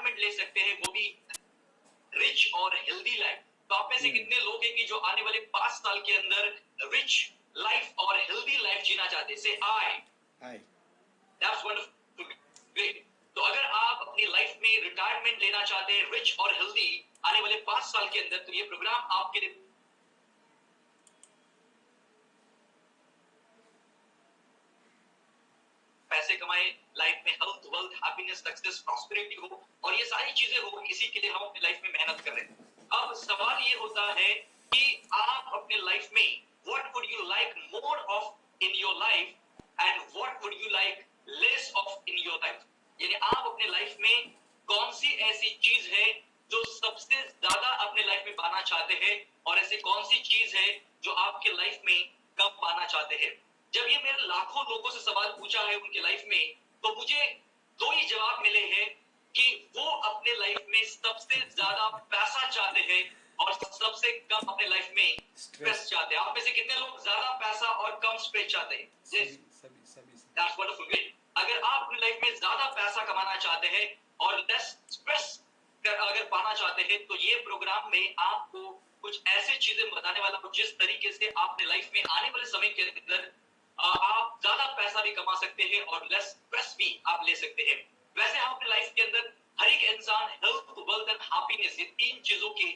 Retirement ले सकते हैं, वो भी रिच और हेल्दी लाइफ। तो आप में से कितने लोग हैं कि जो आने वाले 5 साल के अंदर रिच लाइफ और हेल्दी लाइफ जीना चाहते हैं? से आई दैट्स वंडरफुल, ग्रेट। तो अगर आप अपनी लाइफ में रिटायरमेंट लेना चाहते हैं रिच और हेल्दी आने वाले 5 साल के अंदर, तो ये प्रोग्राम आपके लिए पैसे कमाए, लाइफ में health, wealth, happiness, success, prosperity हो और ये सारी चीजें हो, इसी के लिए हम अपनी लाइफ में मेहनत कर रहे हैं। अब सवाल ये होता है कि आप अपने लाइफ में what would you like more of in your life and what would you like less of in your life. यानी आप अपने लाइफ में कौन सी ऐसी चीज है जो सबसे ज्यादा अपने लाइफ में पाना चाहते हैं और ऐसी कौन सी चीज है जो आपके लाइफ में कम पाना चाहते हैं। जब ये मेरे लाखों लोगों से सवाल पूछा है उनके लाइफ में, तो मुझे दो ही जवाब मिले हैं कि वो अपने लाइफ में सबसे ज्यादा पैसा चाहते हैं और सबसे कम अपने लाइफ में स्ट्रेस चाहते हैं। आप में से कितने लोग ज्यादा पैसा और कम स्ट्रेस चाहते हैं? That's wonderful. अगर आप अपनी लाइफ में ज्यादा पैसा कमाना चाहते हैं और लेस स्ट्रेस अगर पाना चाहते हैं, तो ये प्रोग्राम में आपको कुछ ऐसे चीजें बताने वाला हूं जिस तरीके से आपने लाइफ में आने वाले समय के अंदर आप ज्यादा पैसा भी कमा सकते हैं और लेस स्ट्रेस भी आप ले सकते हैं। वैसे हम अपनी लाइफ के अंदर हर एक इंसान हेल्थ, वेल्थ एंड हैप्पीनेस, ये 3 चीजों की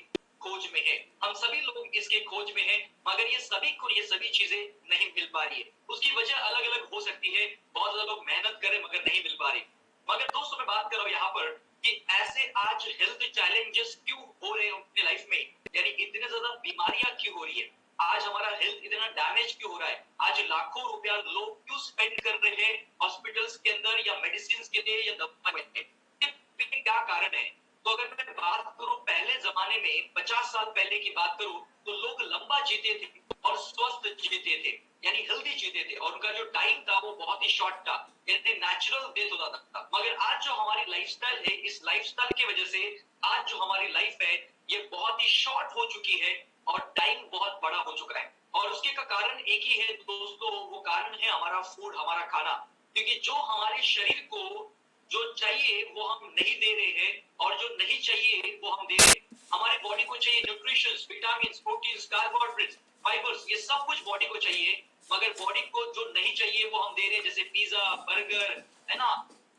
खोज में है। हम सभी लोग इसके खोज में हैं, मगर ये सभी को ये सभी चीजें नहीं मिल पा रही है। उसकी वजह अलग अलग हो सकती है। बहुत ज्यादा लोग मेहनत करें मगर नहीं मिल पा रही। मगर दोस्तों मैं बात कर रहा हूं यहाँ पर कि ऐसे आज हेल्थ चैलेंजेस क्यों हो रहे हैं अपनी लाइफ में, यानी इतने ज्यादा बीमारियां क्यों हो रही है, आज हमारा हेल्थ इतना डैमेज क्यों हो रहा है, आज लाखों रुपया लोग क्यों स्पेंड कर रहे हैं हॉस्पिटल्स के अंदर या मेडिसिन के लिए या दवाई में, क्या कारण है। तो अगर मैं बात करूं पहले जमाने में, 50 साल पहले की बात करूं, तो लोग लंबा जीते थे और स्वस्थ जीते थे, यानी हेल्दी जीते थे और उनका जो टाइम था वो बहुत ही शॉर्ट था, यानी नेचुरल डेथ होता था। मगर आज जो हमारी लाइफस्टाइल है, इस लाइफस्टाइल की वजह से आज जो हमारी लाइफ है ये बहुत ही शॉर्ट हो चुकी है और टाइम बहुत बड़ा हो चुका है। और उसके का कारण एक ही है दोस्तों, वो कारण है हमारा फूड, हमारा खाना। क्योंकि जो हमारे शरीर को जो चाहिए वो हम नहीं दे रहे हैं और जो नहीं चाहिए वो हम दे रहे हैं। हमारे बॉडी को चाहिए nutrition, vitamin, protein, carbohydrates, fibres, ये सब कुछ बॉडी को चाहिए, मगर बॉडी को जो नहीं चाहिए वो हम दे रहे हैं, जैसे पिज्जा, बर्गर, है ना,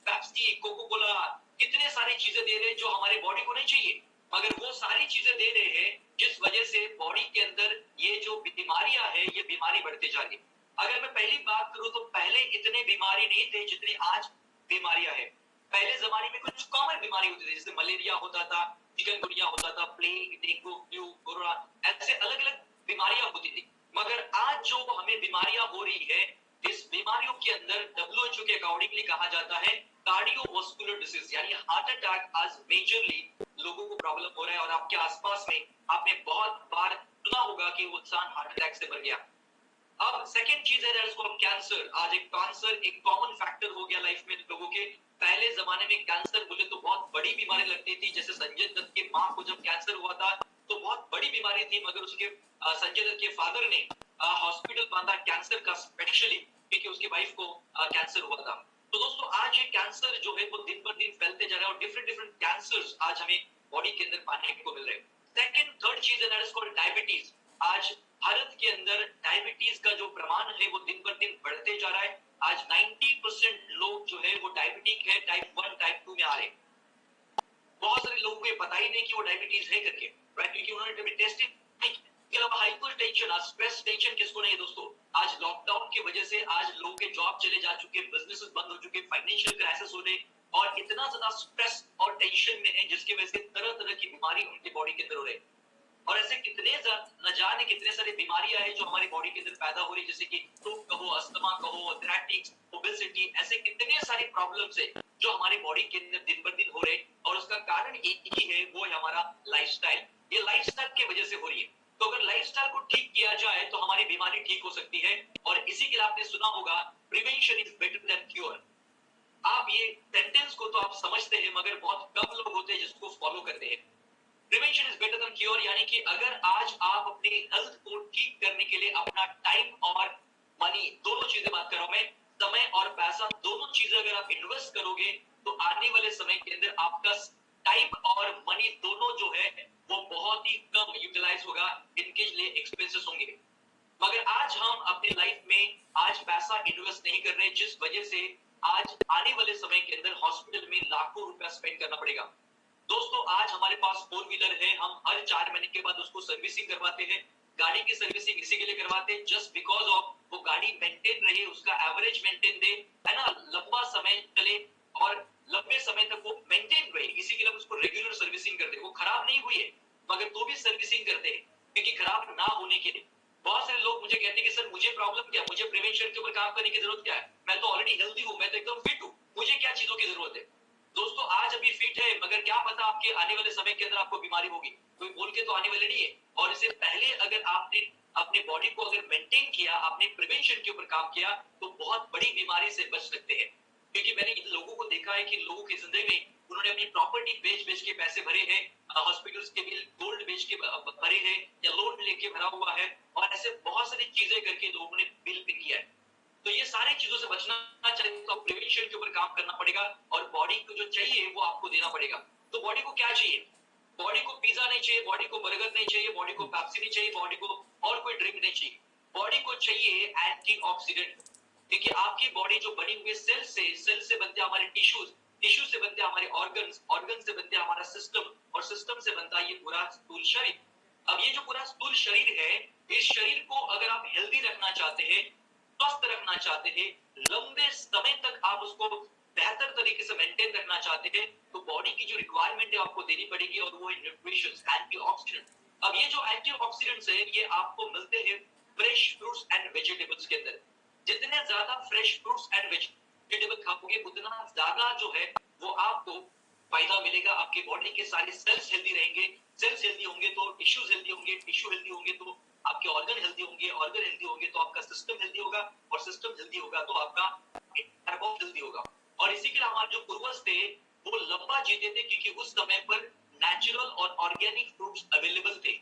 पेप्सी, कोको कोला, कितने सारी चीजें दे रहे हैं जो हमारे बॉडी को नहीं चाहिए। मगर वो सारी चीजें दे रहे हैं जिस वजह से बॉडी के अंदर ये जो बीमारियां है ये बीमारी बढ़ते जा रही है। अगर मैं पहली बात करूं तो पहले इतने बीमारी नहीं थे जितनी आज बीमारियां है। पहले जमाने में कुछ कॉमन बीमारी होती थी, जैसे मलेरिया होता था, चिकनगुनिया होता था, प्लेग, डेंगू, फ्लू, कोरोना, ऐसे अलग अलग बीमारियां होती थी। मगर आज जो हमें बीमारियां हो रही है, इस बीमारियों के अंदर WHO के अकॉर्डिंगली कहा जाता है कार्डियोवास्कुलर डिसीज, यानी हार्ट अटैक आज मेजरली लोगों को प्रॉब्लम हो रहा है। और आपके आसपास में आपने बहुत बार सुना होगा कि वो इंसान हार्ट अटैक से मर गया। अब सेकंड चीज है दैट इज कॉल्ड कैंसर। आज एक कैंसर एक कॉमन फैक्टर हो गया लाइफ में लोगों के। पहले जमाने में कैंसर बोले तो बहुत बड़ी बीमारी लगती थी, जैसे संजय दत्त की मां को जब कैंसर हुआ था तो बहुत बड़ी बीमारी थी, मगर उसके संजय दत्त के फादर ने हॉस्पिटल बांधा कैंसर का स्पेशली, क्योंकि उसकी वाइफ को कैंसर हुआ था। तो दोस्तों आज ये कैंसर जो है वो दिन पर दिन फैलते जा रहा है और डिफरेंट डिफरेंट कैंसर्स आज हमें बॉडी के अंदर पाने को मिल रहे हैं। सेकंड थर्ड चीज है दैट इज कॉल्ड डायबिटीज। आज भारत के अंदर डायबिटीज का जो प्रमाण है वो दिन पर दिन बढ़ते जा रहा है। आज 90% लोग जो है वो डायबिटिक है, टाइप 1 टाइप 2 में आ रहे हैं। बहुत सारे लोगों को ये पता ही नहीं कि वो डायबिटीज है करके, राइट, क्योंकि उन्होंने कभी टेस्ट नहीं किया। हाइपर टेंशन, स्ट्रेस टेंशन किसको नहीं है दोस्तों। आज लॉकडाउन की वजह से आज लोगों के जॉब चले जा चुके, बिजनेसेस बंद हो चुके, फाइनेंशियल क्राइसिस हो रहे और इतना ज्यादा स्ट्रेस और टेंशन में है जिसकी वजह से तरह तरह की बीमारी उनकी बॉडी के अंदर हो रही है। और ऐसे कितने न जाने कितने सारे बीमारियां हैं जो हमारी बॉडी के अंदर पैदा हो रही है, जैसे कि फ्लू कहो, अस्थमा कहो, आर्थराइटिस, ओबेसिटी, ऐसे कितने सारे प्रॉब्लम्स है जो हमारी बॉडी के अंदर दिन पर दिन हो रहे हैं। और उसका कारण एक ही है, वो है हमारा लाइफस्टाइल। ये लाइफस्टाइल की वजह से हो रही है। तो अगर लाइफस्टाइल को ठीक किया जाए तो हमारी बीमारी ठीक हो सकती है। और इसी के लिए आपने सुना होगा prevention is better than cure. आप ये सेंटेंस को तो आप समझते हैं, मगर बहुत कम लोग होते हैं जिसको फॉलो करते हैं। Prevention is better than cure, यानी कि अगर आज आप अपनी हेल्थ को ठीक करने के लिए अपना टाइम और मनी, दोनों चीजें बात कर रहा हूं मैं, समय और पैसा, दोनों चीजें अगर आप इन्वेस्ट करोगे तो आने वाले समय के अंदर आपका टाइम और मनी दोनों जो है वो बहुत ही कम यूटिलाइज होगा, इनके लिए एक्सपेंसेस होंगे। मगर आज हम अपने लाइफ में आज पैसा इन्वेस्ट नहीं कर रहे, जिस वजह से आज आने वाले समय के अंदर हॉस्पिटल में लाखों रुपया स्पेंड करना पड़ेगा। दोस्तों आज हमारे पास 4 व्हीलर है, हम हर 4 महीने के बाद उसको सर्विसिंग करवाते हैं। गाड़ी की सर्विसिंग इसी के लिए करवाते हैं जस्ट बिकॉज ऑफ वो गाड़ी मेंटेन रहे, उसका एवरेज मेंटेन दे, है ना, लंबा समय चले और लंबे समय तक वो मेंटेन रहे, इसी के लिए उसको रेगुलर सर्विसिंग करते हैं। वो खराब नहीं हुई है मगर तो भी सर्विसिंग करते हैं क्योंकि खराब ना होने के लिए। बहुत सारे लोग मुझे कहते हैं कि सर मुझे प्रॉब्लम क्या, मुझे प्रिवेंशन के ऊपर काम करने की जरूरत क्या है, मैं तो ऑलरेडी हेल्दी हूं, मैं तो एकदम फिट हूं, मुझे क्या चीजों की जरूरत है। दोस्तों आज अभी फिट है मगर क्या पता आपके आने वाले समय के अंदर आपको बीमारी होगी, कोई बोल के तो आने वाले नहीं है। और इससे पहले अगर आपने अपने बॉडी को अगर मेंटेन किया, आपने प्रिवेंशन के ऊपर काम किया तो बहुत बड़ी बीमारी से बच सकते हैं। क्योंकि मैंने इन लोगों को देखा है कि लोगों की जिंदगी में उन्होंने अपनी प्रॉपर्टी बेच बेच के पैसे भरे हैं, हॉस्पिटल्स के बिल गोल्ड बेच के भरे हैं या लोन लेके भरा हुआ है, और ऐसे बहुत सारी चीजें करके लोगों ने बिल पे किया है। तो ये सारी चीजों से बचना चाहिए तो प्रिवेंशन के ऊपर काम करना पड़ेगा और बॉडी को जो चाहिए वो आपको देना पड़ेगा। तो बॉडी को क्या चाहिए? बॉडी को पिज्जा नहीं चाहिए, बॉडी को बर्गर नहीं चाहिए, बॉडी को पेप्सी नहीं चाहिए, बॉडी को और कोई ड्रिंक नहीं चाहिए। बॉडी को चाहिए एंटीऑक्सीडेंट, क्योंकि आपकी बॉडी जो बनी हुई सेल से बनते हैं हमारे टिश्यूज, टिश्यू से बनते हैं हमारे ऑर्गन्स, ऑर्गन से बनते हैं हमारा सिस्टम, और सिस्टम से बनता है ये पूरा स्थूल शरीर। अब ये जो पूरा स्थूल शरीर है, इस शरीर को अगर आप हेल्दी रखना चाहते हैं, स्वस्थ रखना चाहते हैं, लंबे समय तक आप उसको बेहतर तरीके से मेंटेन रखना चाहते हैं, तो बॉडी की जो रिक्वायरमेंट है आपको देनी पड़ेगी और वो है न्यूट्रिशंस, एंटीऑक्सीडेंट। अब ये जो एंटीऑक्सीडेंट्स है ये आपको मिलते हैं फ्रेश फ्रूट्स एंड वेजिटेबल्स के अंदर। जितने ज्यादा फ्रेश फ्रूट्स एंड वेजिटेबल खाओगे उतना ज्यादा जो है वो आपको फायदा मिलेगा, आपके बॉडी के सारे सेल्स हेल्दी रहेंगे, सेल्स हेल्दी होंगे तो टिश्यूज हेल्दी होंगे, टिश्यू हेल्दी होंगे तो आपके ऑर्गन हेल्दी होंगे, ऑर्गन हेल्दी होंगे तो आपका सिस्टम हेल्दी होगा, और सिस्टम हेल्दी होगा तो आपका हेल्दी होगा। और इसी के लिए हमारे जो पूर्वज थे वो लंबा जीते थे क्योंकि उस समय पर नेचुरल और ऑर्गेनिक फ्रूट्स अवेलेबल थे,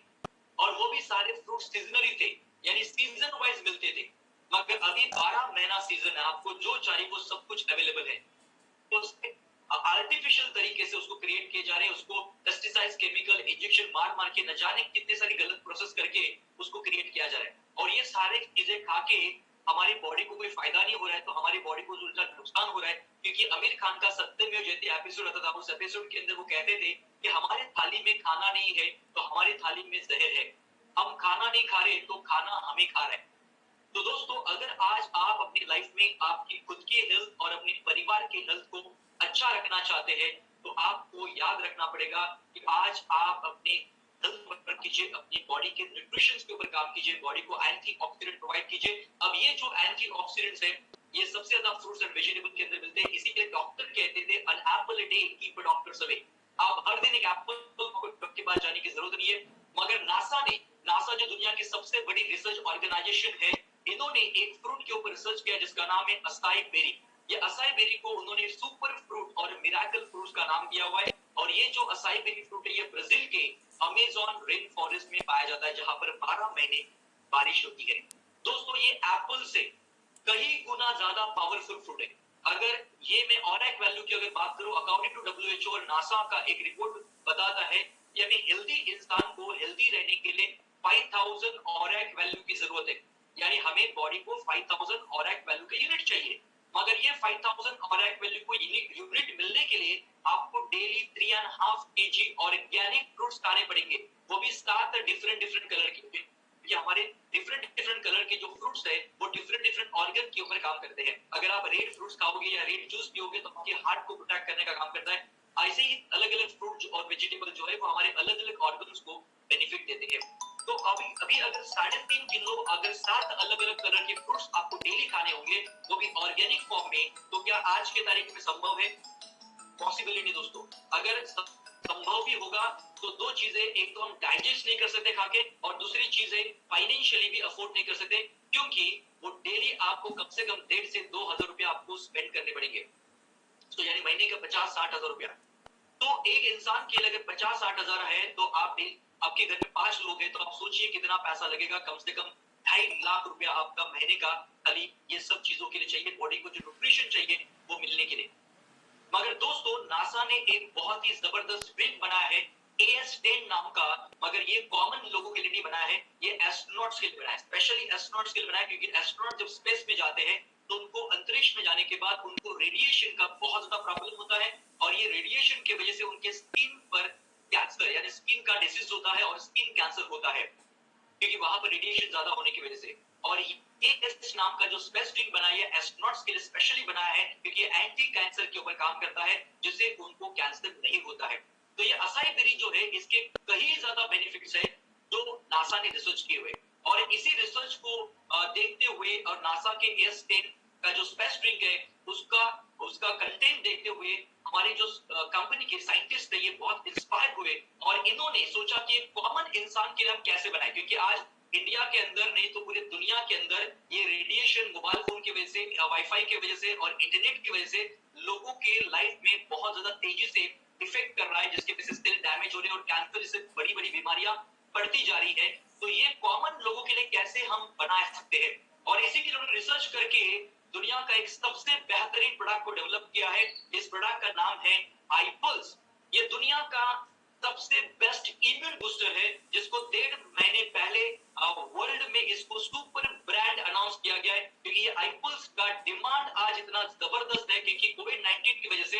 और वो भी सारे फ्रूट्स सीजनली थे, यानी सीजन वाइज मिलते थे। मगर अभी 12 महीना सीजन है, आपको जो चाहिए वो सब कुछ अवेलेबल है, तो आर्टिफिशियल तरीके से उसको क्रिएट किए जा रहे हैं, उसको पेस्टिसाइड्स, केमिकल, इंजेक्शन मार मार के न जाने कितने सारी गलत प्रोसेस करके उसको क्रिएट किया जा रहा है। और ये सारे चीजें खा के हमारी बॉडी को कोई फायदा नहीं हो रहा है, तो हमारी बॉडी को उल्टा नुकसान हो रहा है। क्योंकि आमिर खान का सत्यमेव जयते एपिसोड आता था, उस एपिसोड के अंदर वो कहते थे कि हमारे थाली में खाना नहीं है तो हमारी थाली में जहर है, हम खाना नहीं खा रहे तो खाना हमें खा रहे हैं। तो दोस्तों अगर आज आप अपनी लाइफ में आपकी खुद की हेल्थ और अपने परिवार की हेल्थ को अच्छा रखना चाहते हैं तो आपको याद रखना पड़ेगा कि आज आप अपने हेल्थ पर कीजिए, अपनी बॉडी के न्यूट्रिशन के ऊपर काम कीजिए, बॉडी को एंटीऑक्सीडेंट प्रोवाइड कीजिए। अब ये जो एंटीऑक्सीडेंट्स है ये सबसे ज्यादा फ्रूट्स एंड वेजिटेबल के अंदर मिलते हैं, इसी के डॉक्टर कहते थे an apple a day keep a doctors away. आप हर दिन एक एप्पल के पास जाने की जरूरत नहीं है। मगर नासा जो दुनिया की सबसे बड़ी रिसर्च ऑर्गेनाइजेशन है, इन्होंने एक फ्रूट के ऊपर रिसर्च किया जिसका नाम है असाई बेरी। ये असाई बेरी को उन्होंने सुपर फ्रूट और मिराकल फ्रूट्स का नाम दिया हुआ है। और ये जो असाई बेरी फ्रूट है ये ब्राजील के अमेज़न रेन फॉरेस्ट में पाया जाता है, जहां पर 12 महीने बारिश होती है। दोस्तों ये एप्पल से कई गुना ज्यादा पावरफुल फ्रूट है। अगर ये मैं ऑरेक वैल्यू की अगर बात करूं, अकॉर्डिंग टू डब्ल्यूएचओ और नासा का एक रिपोर्ट बताता है कि हमें हेल्दी इंसान को हेल्दी रहने के लिए 5000 ऑरेक वैल्यू की जरूरत है, यानी हमें बॉडी को 5000 ऑरेक वैल्यू का यूनिट चाहिए। मगर ये 5000 ऑरेक वैल्यू को यूनिट मिलने के लिए आपको डेली 3.5 kg ऑर्गेनिक फ्रूट्स खाने पड़ेंगे, वो भी 7 डिफरेंट कलर के। कि हमारे डिफरेंट कलर के जो फ्रूट्स है वो डिफरेंट ऑर्गन के ऊपर काम करते हैं। अगर आप रेड फ्रूट्स खाओगे या रेड जूस पियोगे तो आपके हार्ट को प्रोटेक्ट करने का काम करता है। ऐसे ही अलग अलग फ्रूट और वेजिटेबल जो है वो हमारे अलग अलग ऑर्गन्स को बेनिफिट देते हैं। तो अभी अगर 3.5 किलो अगर 7 अलग अलग कलर के फ्रूट्स आपको डेली खाने होंगे वो भी ऑर्गेनिक फॉर्म में, तो क्या आज के तारीख में संभव है? पॉसिबल ही नहीं दोस्तों। अगर संभव भी होगा तो दो चीजें, एक तो हम डाइजेस्ट नहीं कर सकते खाके, और दूसरी चीजें फाइनेंशियली भी अफोर्ड नहीं कर सकते, क्योंकि वो डेली आपको कम से कम 1,500 से 2,000 रुपया आपको स्पेंड करने पड़ेंगे। तो यानी महीने का 50-60 हजार रुपया। तो एक इंसान के लिए अगर 50-60 हजार है तो आपके घर में 5 लोग हैं तो आप सोचिए कितना पैसा लगेगा। कम से कम 2.5 लाख रुपया आपका महीने का खाली ये सब चीजों के लिए चाहिए, बॉडी को जो न्यूट्रिशन चाहिए वो मिलने के लिए। मगर दोस्तों नासा नासा ने एक बहुत ही जबरदस्त ड्रिंक बनाया है AS10 नाम का, मगर ये कॉमन लोगों के लिए नहीं बनाया है, ये एस्ट्रोनॉट्स के लिए बनाया है, स्पेशली एस्ट्रोनॉट्स के लिए बनाया है, क्योंकि एस्ट्रोनॉट जब स्पेस में जाते हैं तो उनको अंतरिक्ष में जाने के बाद उनको रेडिएशन का बहुत ज्यादा प्रॉब्लम होता है, और ये रेडिएशन की वजह से उनके स्किन पर कैंसर यानी स्किन का डिसीज होता है और स्किन कैंसर होता है, क्योंकि वहां पर रेडिएशन ज्यादा होने की वजह से। और ये एस नाम का जो स्पेस ड्रिंक बनाया है एस्ट्रोनॉट्स के लिए स्पेशली बनाया है, क्योंकि एंटी कैंसर के ऊपर काम करता है, जिससे उनको कैंसर नहीं होता है। तो ये असाई बेरी जो है इसके कहीं ज्यादा बेनिफिट्स है जो नासा ने रिसर्च किए हुए, और इसी रिसर्च को देखते हुए और नासा के AS10 का जो स्पेस ड्रिंक है उसका उसका कंटेंट देखते हुए हमारे जो कंपनी के साइंटिस्ट है ये बहुत इंस्पायर हुए, और इन्होंने सोचा कि कॉमन इंसान के लिए हम कैसे बनाए, क्योंकि आज इंडिया के अंदर नहीं तो पूरी दुनिया के अंदर ये रेडिएशन मोबाइल फोन की वजह से, वाईफाई की वजह से और इंटरनेट की वजह से लोगों के लाइफ में बहुत ज्यादा तेजी से इफेक्ट कर रहा है, जिसके वजह से सेल डैमेज हो रहे हैं और कैंसर से बड़ी बड़ी बीमारियां बढ़ती जा रही है। तो ये कॉमन लोगों के लिए कैसे हम बना सकते हैं, और इसी के लिए उन्होंने रिसर्च करके दुनिया का एक सबसे बेहतरीन प्रोडक्ट को डेवलप किया है। इस प्रोडक्ट का नाम है आईपल्स। ये दुनिया का सबसे बेस्ट इम्यून बूस्टर है, जिसको 1.5 महीने पहले वर्ल्ड में इसको सुपर ब्रांड अनाउंस किया गया है, क्योंकि ये आईपल्स का डिमांड आज इतना जबरदस्त है, क्योंकि कोविड-19 की वजह से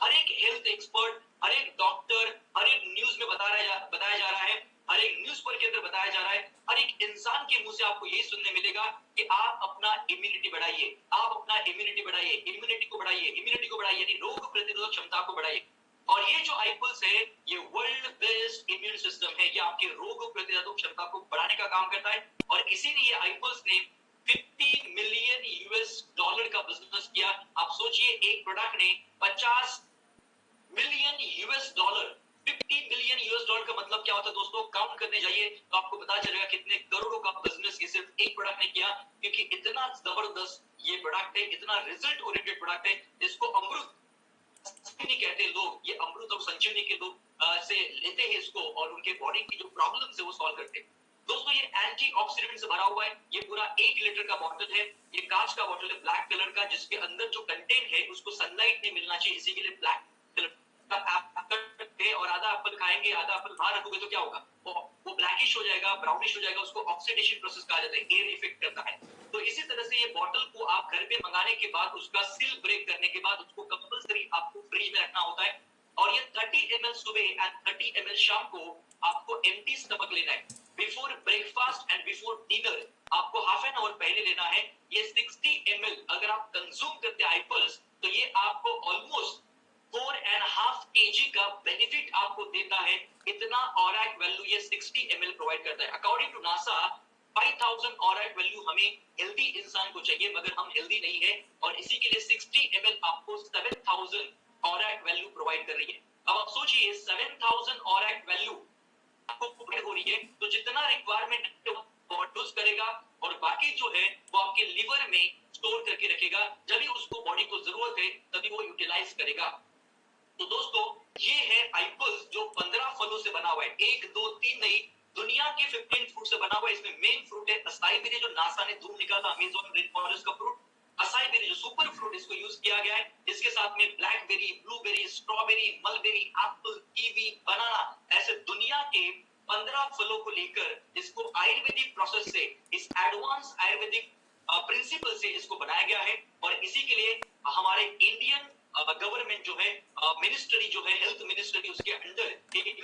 हर एक हेल्थ एक्सपर्ट, हर एक डॉक्टर, हर एक न्यूज में बताया जा रहा है, हर एक न्यूज पेपर के अंदर बताया जा रहा है, हर एक इंसान के मुंह से आपको यही सुनने मिलेगा कि आप अपना इम्यूनिटी बढ़ाइए, आप अपना इम्यूनिटी बढ़ाइए, इम्यूनिटी को बढ़ाइए, इम्यूनिटी को बढ़ाइए, यानी रोग प्रतिरोधक क्षमता को बढ़ाइए। और ये जो आईपल्स है ये वर्ल्ड बेस्ट इम्यून सिस्टम है, ये आपके रोग प्रतिरोधक क्षमता को बढ़ाने का काम करता है, और इसीलिए ये आईपल्स ने $50 मिलियन का बिजनेस किया। आप सोचिए एक प्रोडक्ट ने $50 मिलियन, $50 मिलियन का मतलब क्या होता है दोस्तों, काउंट करने जाइए तो आपको पता चलेगा कितने करोड़ों का बिजनेस ये सिर्फ एक प्रोडक्ट ने किया, क्योंकि इतना जबरदस्त ये प्रोडक्ट है, इतना रिजल्ट ओरिएंटेड प्रोडक्ट है, इसको अमृत नहीं कहते लोग, ये अमृत और संजीवनी के लोग से लेते हैं इसको, और उनके बॉडी की जो प्रॉब्लम है वो सॉल्व करते हैं। दोस्तों ये एंटीऑक्सीडेंट से भरा हुआ है, ये पूरा 1 लीटर का बॉटल है, ये कांच का बॉटल है ब्लैक कलर का, जिसके अंदर जो कंटेंट है उसको सनलाइट नहीं मिलना चाहिए, इसी के लिए ब्लैक कलर का और आधा एप्पल खाएंगे आधा एप्पल बाहर रखोगे तो क्या होगा, वो ब्लैकिश हो जाएगा, ब्राउनिश हो जाएगा, उसको ऑक्सीडेशन प्रोसेस कहा जाता है, एयर इफेक्ट करता है। तो इसी तरह से ये बॉटल को आप घर पे मंगाने के बाद उसका सील ब्रेक करने के बाद उसको कंपल्सरी आपको फ्रिज में रखना होता है, और ये 30 ml सुबह एंड 30 ml शाम को आपको एम्प्टी स्टमक लेना है, before breakfast and before dinner आपको हाफ एन आवर पहले लेना है। ये 60 ml अगर आप कंज्यूम करते हैं आईपल्स तो ये आपको ऑलमोस्ट 4.5 kg का बेनिफिट आपको देता है, इतना ऑरैक वैल्यू ये 60 ml प्रोवाइड करता है। अकॉर्डिंग टू नासा 5000 ऑरैक वैल्यू हमें हेल्दी इंसान को चाहिए, मगर हम हेल्दी नहीं है, और इसी के लिए 60 ml आपको 7000 ऑरैक वैल्यू प्रोवाइड कर रही है। अब आप सोचिए 7000 ऑरैक वैल्यू आपको प्रोवाइड हो रही है, तो जितना रिक्वायरमेंट यूज करेगा और बाकी जो है वो आपके लिवर में स्टोर करके रखेगा, जब भी उसको बॉडी को जरूरत है तभी वो यूटिलाइज करेगा। तो दोस्तों ये है आईपल्स जो 15 फलों से बना हुआ है, 1 2 3 नहीं, दुनिया के 15 फ्रूट से बना हुआ है। इसमें मेन फ्रूट है असाई बेरी, जो नासा ने ढूंढ निकाला अमेज़न रेन फॉरेस्ट का फ्रूट, असाई बेरी जो सुपर फ्रूट, इसको यूज किया गया है। इसके साथ में blackberry, blueberry, strawberry, mulberry, apple, kiwi, banana, ऐसे दुनिया के 15 फलों को लेकर इसको आयुर्वेदिक प्रोसेस से, इस एडवांस आयुर्वेदिक प्रिंसिपल से इसको बनाया गया है, और इसी के लिए हमारे इंडियन गवर्नमेंट जो है, मिनिस्ट्री जो है, हेल्थ मिनिस्ट्री, उसके अंडर एक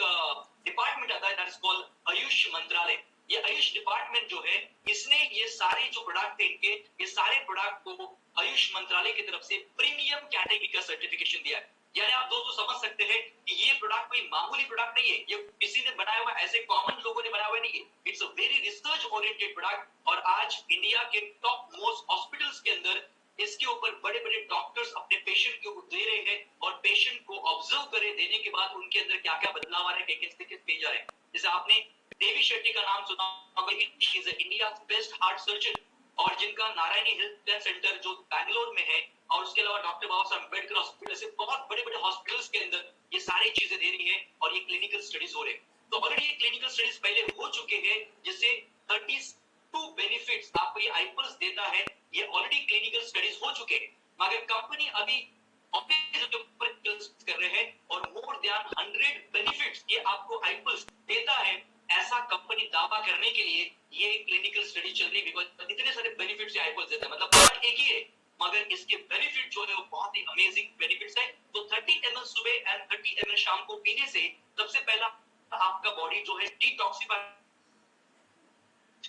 डिपार्टमेंट आता है दैट इज कॉल्ड आयुष मंत्रालय। ये आयुष डिपार्टमेंट जो है इसने ये सारे जो प्रोडक्ट थे इनके, ये सारे प्रोडक्ट को आयुष मंत्रालय की तरफ से प्रीमियम कैटेगरी का सर्टिफिकेशन दिया है। यानी आप दोस्तों समझ सकते हैं कि ये प्रोडक्ट कोई मामूली प्रोडक्ट नहीं है, ये किसी ने बनाया हुआ, ऐसे कॉमन लोगों ने बनाया हुआ नहीं है, it's a very research oriented product, और आज इंडिया के टॉप मोस्ट हॉस्पिटल्स के अंदर इसके ऊपर बड़े बड़े डॉक्टर्स अपने पेशेंट को दे रहे हैं, और पेशेंट को ऑब्जर्व करे देने के बाद उनके अंदर क्या क्या बदलाव आ रहे हैं, किस किस पेज आ रहे हैं। जैसे आपने देवी शेट्टी का नाम सुना होगा, she is India best heart surgeon, और जिनका नारायणी हेल्थ सेंटर जो बैंगलोर में है, और उसके अलावा डॉक्टर बाबा साहब अम्बेडकर हॉस्पिटल, से बहुत बड़े बड़े हॉस्पिटल्स के अंदर ये सारी चीजें दे रही है, और ये क्लिनिकल स्टडीज हो रहे हैं। तो ऑलरेडी ये क्लिनिकल स्टडीज पहले हो चुके हैं, जिससे 32 बेनिफिट्स आपको ये आईपल्स देता है, ये ऑलरेडी क्लिनिकल स्टडीज हो चुके हैं, मगर कंपनी अभी कर रहे हैं, शाम को पीने से सबसे पहला आपका बॉडी जो है डिटॉक्सिफाई,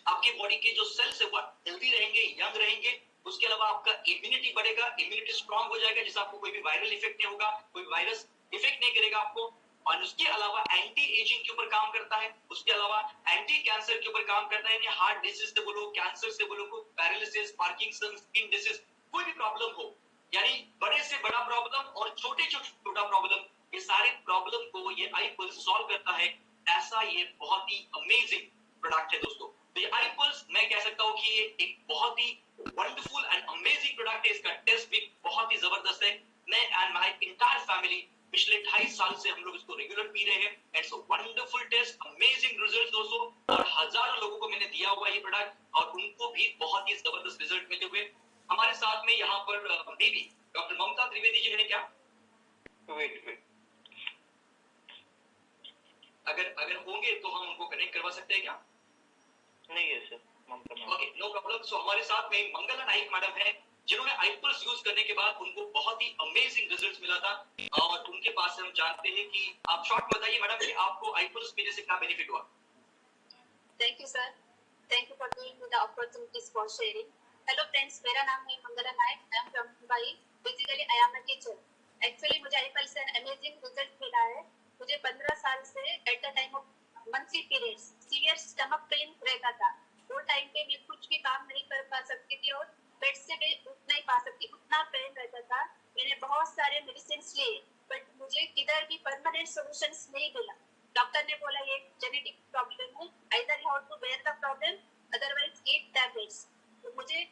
आपकी बॉडी के जो सेल्स है वो हेल्दी रहेंगे, यंग रहेंगे। उसके अलावा आपका इम्यूनिटी बढ़ेगा, इम्यूनिटी स्ट्रांग हो जाएगा, जिससे आपको कोई भी वायरल इफेक्ट नहीं होगा, कोई वायरस इफेक्ट नहीं करेगा आपको। और उसके अलावा एंटी एजिंग के ऊपर काम करता है, उसके अलावा एंटी कैंसर के ऊपर काम करता है, यानी हार्ट डिसीज से बोलो, कैंसर से बोलो, पैरालिसिस, पार्किंसन, स्किन डिसीज, कोई भी प्रॉब्लम हो, यानी बड़े से बड़ा प्रॉब्लम और छोटे से छोटा प्रॉब्लम, ये सारे प्रॉब्लम को ये आई पल्स सॉल्व करता है। ऐसा ये बहुत ही अमेजिंग प्रोडक्ट है दोस्तों। तो ये आई पल्स मैं कह सकता हूँ कि ये एक बहुत ही वंडरफुल एंड अमेजिंग प्रोडक्ट है। इसका टेस्ट भी बहुत ही जबरदस्त है। मैं एंड माय इंटायर फैमिली पिछले 2.5 साल से हम लोग इसको रेगुलर पी रहे हैं। It's a wonderful taste, amazing result दोस्तों, और हजारों लोगों को मैंने दिया हुआ ये प्रोडक्ट और उनको भी बहुत ही जबरदस्त रिजल्ट मिले हुए। हमारे साथ में यहाँ पर दीदी डॉक्टर ममता त्रिवेदी जी है क्या? वेट अगर होंगे तो हम उनको कनेक्ट करवा सकते हैं क्या? नहीं है सर, ओके, नो प्रॉब्लम। सो हमारे साथ में मंगला नाइक मैडम है, जिन्होंने आईपल्स यूज करने के बाद उनको बहुत ही अमेजिंग रिजल्ट्स मिला था, और उनके पास हम जानते हैं कि आप शॉर्ट बताइए मैडम कि आपको आईपल्स पीने से क्या बेनिफिट हुआ। Thank you sir, thank you for giving me the opportunities for sharing. Hello friends, मेरा नाम है Mangala Naik, I am from Mumbai. Basically I am a teacher. Actually मुझे आईपल्स से अमेजिंग रिजल्ट मिला है। मुझे 15 साल से at the time of monthly periods severe stomach pain रहता था। वो टाइम पे मैं कुछ भी काम नहीं कर पा सकती थी और बेड से भी उठ नहीं पा सकती, उतना पेन रहता था। मैंने बहुत सारे मेडिसिन लिए, बट मुझे किधर भी परमानेंट सॉल्यूशंस नहीं मिला। डॉक्टर ने बोला ये जेनेटिक प्रॉब्लम है, either you have to bear the problem, otherwise eat tablets. तो मुझे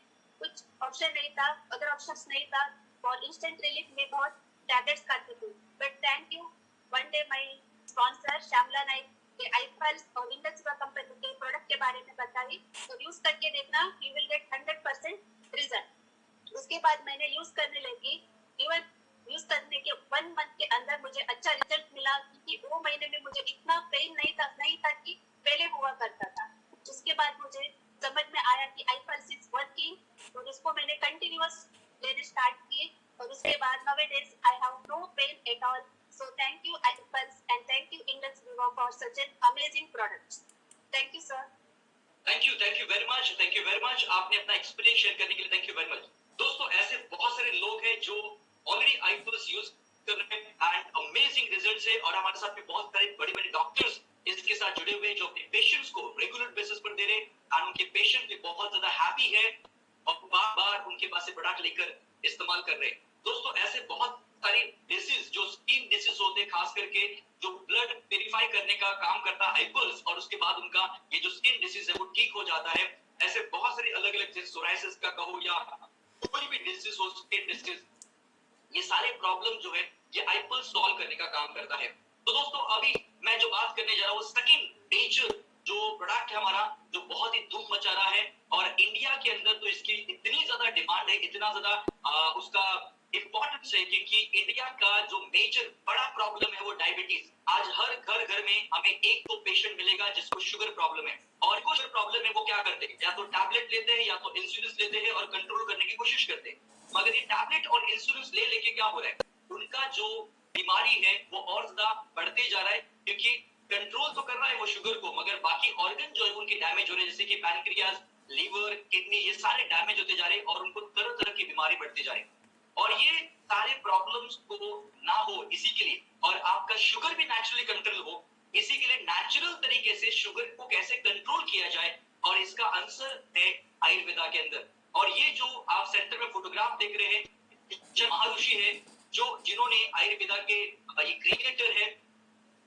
कुछ ऑप्शन नहीं था, अदर ऑप्शंस नहीं था। फॉर इंस्टेंट रिलीफ में बहुत टैबलेट्स खाती थी, but thank you, one day my sponsor Shyamala Naik के आईपल्स और इंडेक्स कंपनी के प्रोडक्ट के बारे में बताई, तो यूज करके देखना, यू विल गेट 100% रिजल्ट। उसके बाद मैंने यूज करने लगी। इवन यूज करने के 1 मंथ के अंदर मुझे अच्छा रिजल्ट मिला, क्योंकि वो महीने में मुझे इतना पेन नहीं था कि पहले हुआ करता था। उसके बाद मुझे समझ में आया कि आईपल्स इज वर्किंग, तो इसको मैंने कंटिन्यूअस लेने स्टार्ट किए, और उसके बाद nowadays I have no pain at all. So thank you iPulse and thank you Index Vivo for such an amazing products. Thank you sir. Thank you very much आपने अपना एक्सपीरियंस शेयर करने के लिए, thank you very much. दोस्तों ऐसे बहुत सारे लोग हैं जो ऑलरेडी आईपल्स यूज कर रहे हैं एंड अमेजिंग रिजल्ट्स है, और हमारे साथ में बहुत सारे बड़े डॉक्टर्स इसके साथ जुड़े हुए हैं जो अपने पेशेंट्स को रेगुलर बेसिस पर दे रहे हैं, और उनके पेशेंट भी बहुत ज्यादा हैप्पी है और बार उनके पास से प्रोडक्ट लेकर इस्तेमाल कर रहे हैं। दोस्तों ऐसे बहुत सारे डिसीज जो स्किन डिसीज होते हैं, खास करके जो ब्लड प्यूरिफाई करने का काम करता है आईपल्स, और उसके बाद उनका ये जो स्किन डिसीज है वो ठीक हो जाता है। ऐसे बहुत सारे अलग अलग सोराइसिस का कहो या कोई भी डिसीज हो, स्किन डिसीज, ये सारे प्रॉब्लम जो है ये आईपल्स सॉल्व करने का काम करता है। तो दोस्तों अभी मैं जो बात करने जा रहा हूँ सेकंड नेचर जो प्रोडक्ट है हमारा, जो बहुत ही धूम मचा रहा है, और इंडिया के अंदर तो इसकी इतनी ज्यादा डिमांड है, इतना ज्यादा उसका इंपॉर्टेंस है, क्योंकि इंडिया का जो मेजर बड़ा प्रॉब्लम है वो डायबिटीज। आज हर घर में हमें एक तो पेशेंट मिलेगा जिसको शुगर प्रॉब्लम है, और कुछ प्रॉब्लम है वो क्या करते हैं, या तो टैबलेट लेते हैं या तो इंसुलिन लेते हैं और कंट्रोल करने की कोशिश करते हैं। मगर ये टैबलेट और इंसुलिन ले लेके क्या हो रहा है, उनका जो बीमारी है वो और ज्यादा बढ़ते जा रहा है, क्योंकि कंट्रोल तो कर रहा है वो शुगर को, मगर बाकी ऑर्गन जो है उनके डैमेज हो रहे हैं, जैसे कि पैनक्रियाज, लीवर, किडनी, ये सारे डैमेज होते जा रहे हैं और उनको तरह तरह की बीमारी बढ़ती जा रही है। और ये सारे प्रॉब्लम्स को ना हो इसी के लिए, और आपका शुगर भी नेचुरली कंट्रोल हो इसी के लिए, नेचुरल तरीके से शुगर को कैसे कंट्रोल किया जाए, और इसका आंसर है आयुर्वेदा के अंदर। और ये जो आप सेंटर में फोटोग्राफ देख रहे हैं, महर्षि है जो जिन्होंने आयुर्वेदा के ये क्रिएटर है,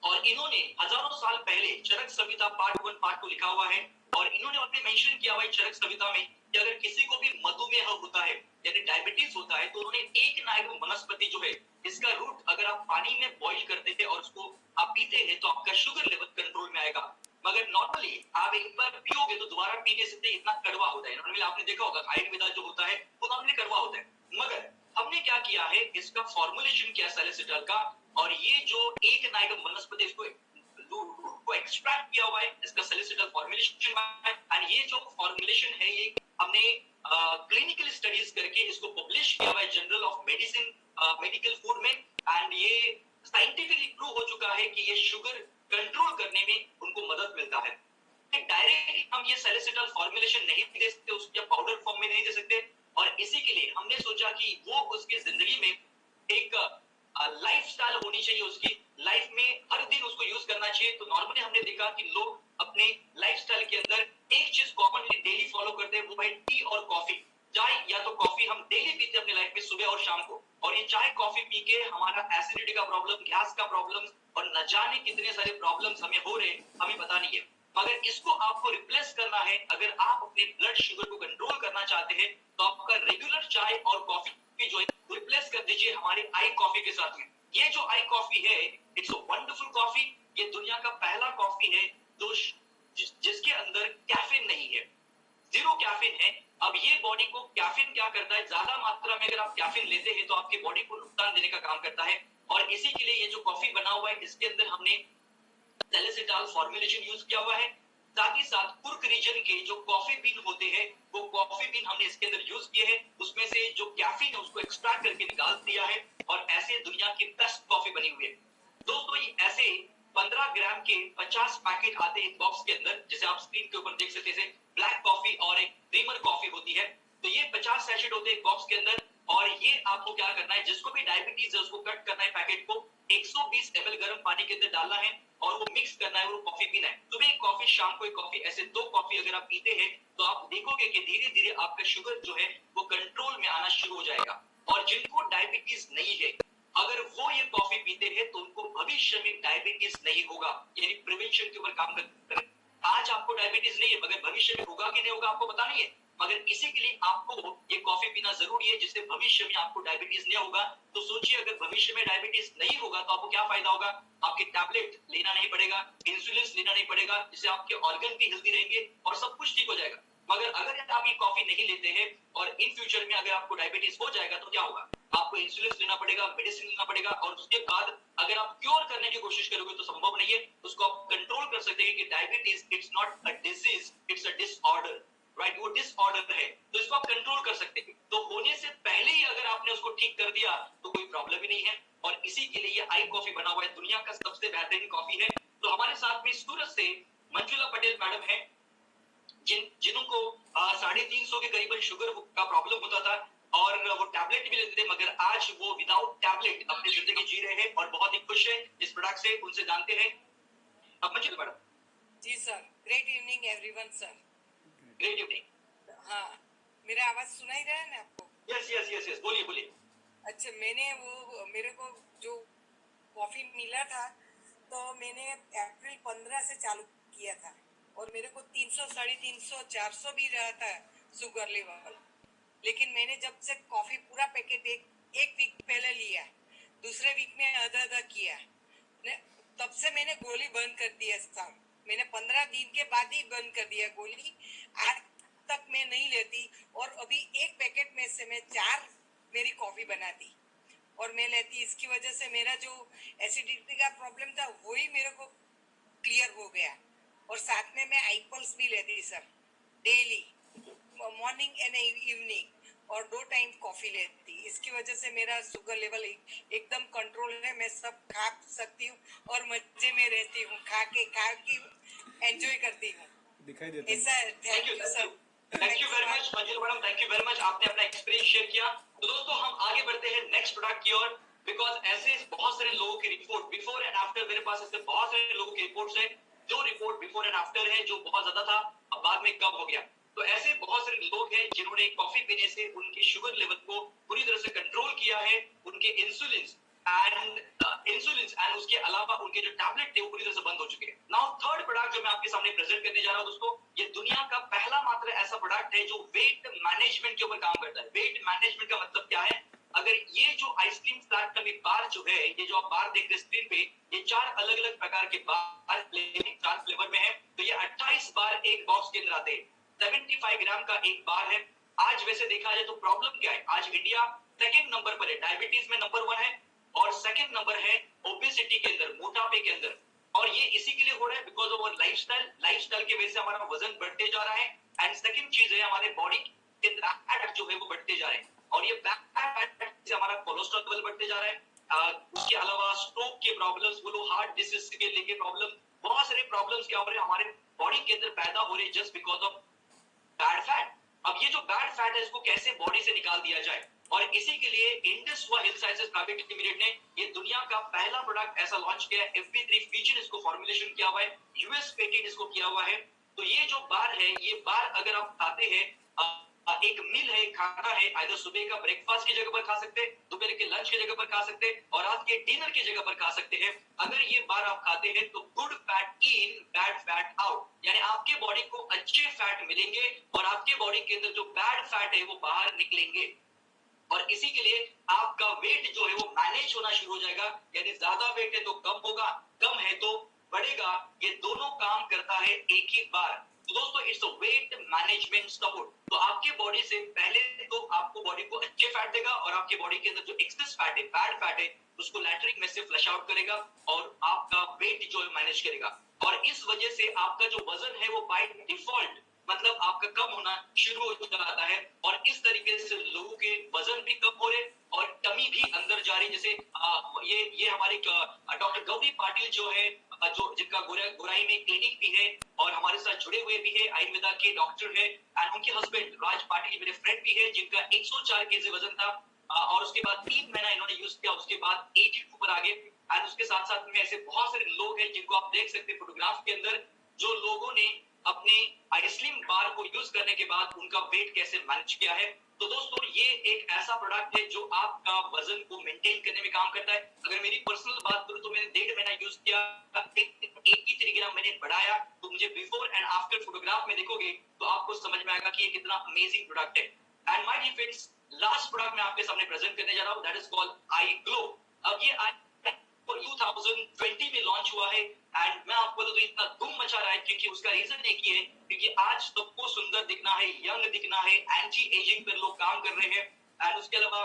और इन्होंने हजारों साल पहले चरक संहिता पार्ट 1 पार्ट 2 लिखा हुआ है, और इन्होंने अपने मेंशन किया हुआ है चरक संहिता में कि अगर किसी को भी मधुमेह होता है यानी डायबिटीज होता है, तो उन्होंने एक नायक वनस्पति जो है इसका रूट अगर आप पानी में बॉईल करते थे और उसको आप पीते हैं तो आपका शुगर लेवल कंट्रोल में आएगा। मगर नॉर्मली आप एक बार पियोगे तो दोबारा पीने से इतना कड़वा होता है। नॉर्मली आपने देखा होगा आयुर्वेदा जो होता है वो नॉर्मली कड़वा होता है, मगर हमने क्या किया है, इसका फॉर्मुलेशन किया सैलिसिटल का, और ये जो एक नायक वनस्पति इसको एक्सट्रैक्ट किया हुआ है, इसका सैलिसिटल फॉर्मुलेशन है, एंड ये जो फॉर्मुलेशन है ये हमने क्लिनिकल स्टडीज करके इसको पब्लिश किया हुआ है journal of medicine medical food में, एंड ये साइंटिफिकली प्रूव हो चुका ये शुगर कंट्रोल करने में उनको मदद मिलता है। डायरेक्टली हम ये सैलिसिटल फॉर्मुलेशन नहीं दे सकते, उसके पाउडर फॉर्म में नहीं दे सकते, और इसी के लिए हमने सोचा कि वो उसकी जिंदगी में एक लाइफस्टाइल होनी चाहिए, उसकी लाइफ में हर दिन उसको यूज करना चाहिए। तो नॉर्मली हमने देखा कि लोग अपने लाइफस्टाइल के अंदर एक चीज कॉमनली डेली फॉलो करते हैं, वो है टी और कॉफी। चाय या तो कॉफी हम डेली पीते हैं अपने लाइफ में सुबह और शाम को, और ये चाय कॉफी पी के हमारा एसिडिटी का प्रॉब्लम, गैस का प्रॉब्लम और न जाने कितने सारे प्रॉब्लम्स हमें हो रहे हैं, हमें पता नहीं है। मगर इसको आपको रिप्लेस करना है, अगर आप अपने ब्लड शुगर को कंट्रोल करना चाहते हैं, तो आपका रेगुलर चाय और कॉफी जो है रिप्लेस कर दीजिए हमारे आई कॉफी के साथ में। ये जो आई कॉफी है, इट्स अ वंडरफुल कॉफी। ये दुनिया का पहला कॉफी है जो जिसके अंदर कैफीन नहीं है, जीरो कैफीन है। अब ये बॉडी को कैफीन क्या करता है, ज्यादा मात्रा में अगर आप कैफीन लेते हैं तो आपकी बॉडी को नुकसान देने का काम करता है, और इसी के लिए ये जो कॉफी बना हुआ है इसके अंदर हमने सैलिसिटल फॉर्मुलेशन यूज किया हुआ है। साथ ही साथ कुर्क रीजन के जो कॉफी बीन होते हैं, वो कॉफी बीन हमने इसके अंदर यूज किए हैं, उसमें से जो कैफीन है उसको एक्सट्रैक्ट करके निकाल दिया है, और ऐसे दुनिया की बेस्ट कॉफी बनी हुई है। दोस्तों ये ऐसे 15 ग्राम के 50 पैकेट आते हैं इस बॉक्स के अंदर, जिसे आप स्क्रीन के ऊपर देख सकते हैं, ब्लैक कॉफी और एक ड्रीमर कॉफी होती है। तो ये 50 सैशेट होते हैं बॉक्स के अंदर, और ये आपको क्या करना है, जिसको भी डायबिटीज है उसको कट करना है पैकेट को, 120 ml गर्म पानी के अंदर डालना है और वो मिक्स करना है, वो कॉफी पीना है। सुबह एक कॉफी, शाम को एक कॉफी, ऐसे 2 कॉफी अगर आप पीते हैं तो आप देखोगे कि धीरे धीरे आपका शुगर जो है वो कंट्रोल में आना शुरू हो जाएगा। और जिनको डायबिटीज नहीं है, अगर वो ये कॉफी पीते हैं तो उनको भविष्य में डायबिटीज नहीं होगा, यानी प्रिवेंशन के ऊपर काम करें। आज आपको डायबिटीज नहीं है, मगर भविष्य में होगा कि नहीं होगा आपको पता नहीं है, मगर इसी के लिए आपको ये कॉफी पीना जरूरी है, जिससे भविष्य में आपको डायबिटीज नहीं होगा। तो सोचिए, अगर भविष्य में डायबिटीज नहीं होगा तो आपको क्या फायदा होगा, आपके टैबलेट लेना नहीं पड़ेगा, इंसुलिन लेना नहीं पड़ेगा, जिससे आपके ऑर्गन भी हेल्दी रहेंगे और सब कुछ ठीक हो जाएगा। मगर अगर आप ये कॉफी नहीं लेते हैं और इन फ्यूचर में अगर आपको डायबिटीज हो जाएगा तो क्या होगा, आपको इंसुलिन लेना पड़ेगा, मेडिसिन लेना पड़ेगा, और उसके बाद अगर आप क्योर करने की कोशिश करोगे तो संभव नहीं है। उसको आप कंट्रोल कर सकते हैं कि diabetes it's not a disease, it's a disorder, right, वो डिसऑर्डर है, तो इसको आप कंट्रोल कर सकते हैं। तो होने से पहले ही अगर आपने उसको ठीक कर दिया तो कोई प्रॉब्लम ही नहीं है, और इसी के लिए ये आई कॉफी बना हुआ है, दुनिया का सबसे बेहतरीन कॉफी है। तो हमारे साथ में सूरत से मंजुला पटेल मैडम है, जिनको 350 के करीबन शुगर का प्रॉब्लम होता था, और वो टैबलेट भी लेते थे, मगर आज वो विदाउट टैबलेट अपनी जिंदगी जी रहे हैं और बहुत ही खुश है इस प्रोडक्ट से। उनसे जानते हैं। अब मंजुला मैडम। जी sir, great evening everyone sir. Great evening. हाँ, मेरा आवाज सुनाई रहा है ना आपको? यस यस यस यस, बोलिए बोलिए। अच्छा, मेरे को जो कॉफी मिला था तो मैंने अप्रैल 15 से चालू किया था, और मेरे को 300, 350, 400 भी रहा था शुगर लेवल। लेकिन मैंने जब से कॉफी पूरा पैकेट एक वीक पहले लिया, दूसरे वीक में आधा आधा किया, तब से मैंने गोली बंद कर दिया साहब। मैंने 15 दिन के बाद ही बंद कर दिया गोली, आज तक मैं नहीं लेती। और अभी एक पैकेट में से मैं 4 मेरी कॉफी बना दी और मैं लेती। इसकी वजह से मेरा जो एसिडिटी का प्रॉब्लम था वही मेरे को क्लियर हो गया। और साथ में मैं आईपल्स भी लेती sir, daily morning and evening, और 2 टाइम कॉफी लेती। इसकी वजह से मेरा शुगर लेवल एकदम कंट्रोल है। मैं सब खा सकती हूँ और मजे में रहती हूँ, खा के एंजॉय करती हूँ। दिखाई देता है। ऐसा। Thank you sir. Thank you very much Manjul madam, thank you very much, आपने अपना एक्सपीरियंस शेयर किया। तो दोस्तों हम आगे बढ़ते हैं नेक्स्ट प्रोडक्ट की ओर, बिकॉज ऐसे बहुत सारे लोगों की रिपोर्ट बिफोर एंड आफ्टर, मेरे पास ऐसे बहुत सारे लोगों की रिपोर्ट्स हैं जो रिपोर्ट बिफोर एंड आफ्टर है, जो बहुत ज्यादा था अब बाद में कम हो गया। तो ऐसे बहुत सारे लोग हैं जिन्होंने कॉफी पीने से उनके शुगर लेवल को पूरी तरह से कंट्रोल किया है, उनके इंसुलिन एंड उसके अलावा उनके जो टैबलेट थे वो पूरी तरह से बंद हो चुके हैं। नाउ थर्ड प्रोडक्ट जो मैं आपके सामने प्रेजेंट करने जा रहा हूं दोस्तों, ये दुनिया का पहला मात्र ऐसा प्रोडक्ट है जो वेट मैनेजमेंट के ऊपर काम करता है। वेट मैनेजमेंट का मतलब क्या है, अगर ये जो आइसक्रीम फ्लैट का बार जो है, ये जो आप बार देख रहे हैं स्क्रीन पे, ये 4 अलग अलग प्रकार के बार 4 फ्लेवर में है, तो ये 28 बार एक बॉक्स के अंदर आते हैं। 75 ग्राम का एक बार है। आज वैसे देखा जाए तो प्रॉब्लम क्या है, आज इंडिया सेकंड नंबर पर है, डायबिटीज में नंबर 1 है, और सेकंड नंबर है ओबेसिटी के अंदर, मोटापे के अंदर। और ये इसी के लिए हो रहा है बिकॉज ऑफ अवर लाइफस्टाइल की वजह से हमारा वजन बढ़ते जा रहा है, एंड सेकंड चीज है हमारे बॉडी के अंदर फैट जो है वो बढ़ते जा रहे हैं, और ये फैट से हमारा कोलेस्ट्रॉल लेवल बढ़ते जा रहा है। उसके अलावा स्ट्रोक के प्रॉब्लम्स बोलो, हार्ट डिसीज के लेके प्रॉब्लम, बहुत सारे प्रॉब्लम्स क्या हो रहे हैं हमारे बॉडी के अंदर पैदा हो रहे हैं just because of bad fat. अब ये जो बैड फैट है इसको कैसे बॉडी से निकाल दिया जाए, और इसी के लिए Indus health sciences private limited ने ये दुनिया का पहला प्रोडक्ट ऐसा लॉन्च किया है। FB3 फ्यूजन इसको फॉर्मुलेशन किया हुआ है, यूएस पेटेंट इसको किया हुआ है। तो ये जो बार है, ये बार अगर आप खाते हैं, एक मील है, खाना है, आइदर सुबह का ब्रेकफास्ट की जगह पर खा सकते हैं, दोपहर के लंच की जगह पर खा सकते हैं, और रात के डिनर की जगह पर खा सकते हैं। अगर ये बार आप खाते हैं तो good fat in bad fat out, यानी आपके बॉडी को अच्छे फैट मिलेंगे और आपके बॉडी के अंदर जो बैड फैट है वो बाहर निकलेंगे, और इसी के लिए आपका वेट जो है वो मैनेज होना शुरू हो जाएगा, यानी ज्यादा वेट है तो कम होगा, कम है तो बढ़ेगा। ये दोनों काम करता है एक ही बार। तो दोस्तों it's a weight management support. तो आपके बॉडी से पहले तो आपको बॉडी को अच्छे फैट देगा, और आपके बॉडी के अंदर जो एक्सेस फैट है, बैड फैट है, उसको लैट्रिन में से फ्लश आउट करेगा और आपका वेट जो है मैनेज करेगा। और इस वजह से आपका जो वजन है वो बाय डिफॉल्ट मतलब आपका कम होना शुरू हो जाता है, और इस तरीके से लोगों के वजन भी कम हो रहे और टमी भी अंदर जा रही। जैसे ये हमारे डॉक्टर गौरी पाटिल जो है, जो जिनका गोराई में क्लिनिक भी है और हमारे साथ जुड़े हुए भी है, आयुर्वेदा के डॉक्टर है, एंड उनके हस्बैंड राज पाटिल मेरे फ्रेंड भी है, जिनका 104 केजी वजन था, और उसके बाद 3 महीना इन्होंने यूज किया, उसके बाद 82 पर आ गए। एंड उसके साथ साथ में ऐसे बहुत सारे लोग हैं जिनको आप देख सकते हैं फोटोग्राफ के अंदर, जो लोगों ने अपने आइसलिम बार को यूज करने के बाद उनका वेट कैसे मैनेज किया है। तो दोस्तों ये एक ऐसा प्रोडक्ट है जो आपका वजन को मेंटेन करने में काम करता है। अगर मेरी पर्सनल बात करूं तो मैंने 1.5 महीना यूज किया, 83 ग्राम मैंने बढ़ाया। तो मुझे बिफोर एंड आफ्टर फोटोग्राफ में देखोगे तो आपको समझ में आएगा कि ये कितना अमेजिंग प्रोडक्ट है। And my dear friends, last product मैं आपके सामने प्रेजेंट करने जा रहा हूं, that is called I glow. अब ये 2020 में लॉन्च हुआ है, एंड मैं आपको तो इतना धूम मचा रहा है क्योंकि उसका रीजन एक ही है, क्योंकि आज सबको सुंदर दिखना है, यंग दिखना है, एंटी एजिंग पर लोग काम कर रहे हैं, एंड उसके अलावा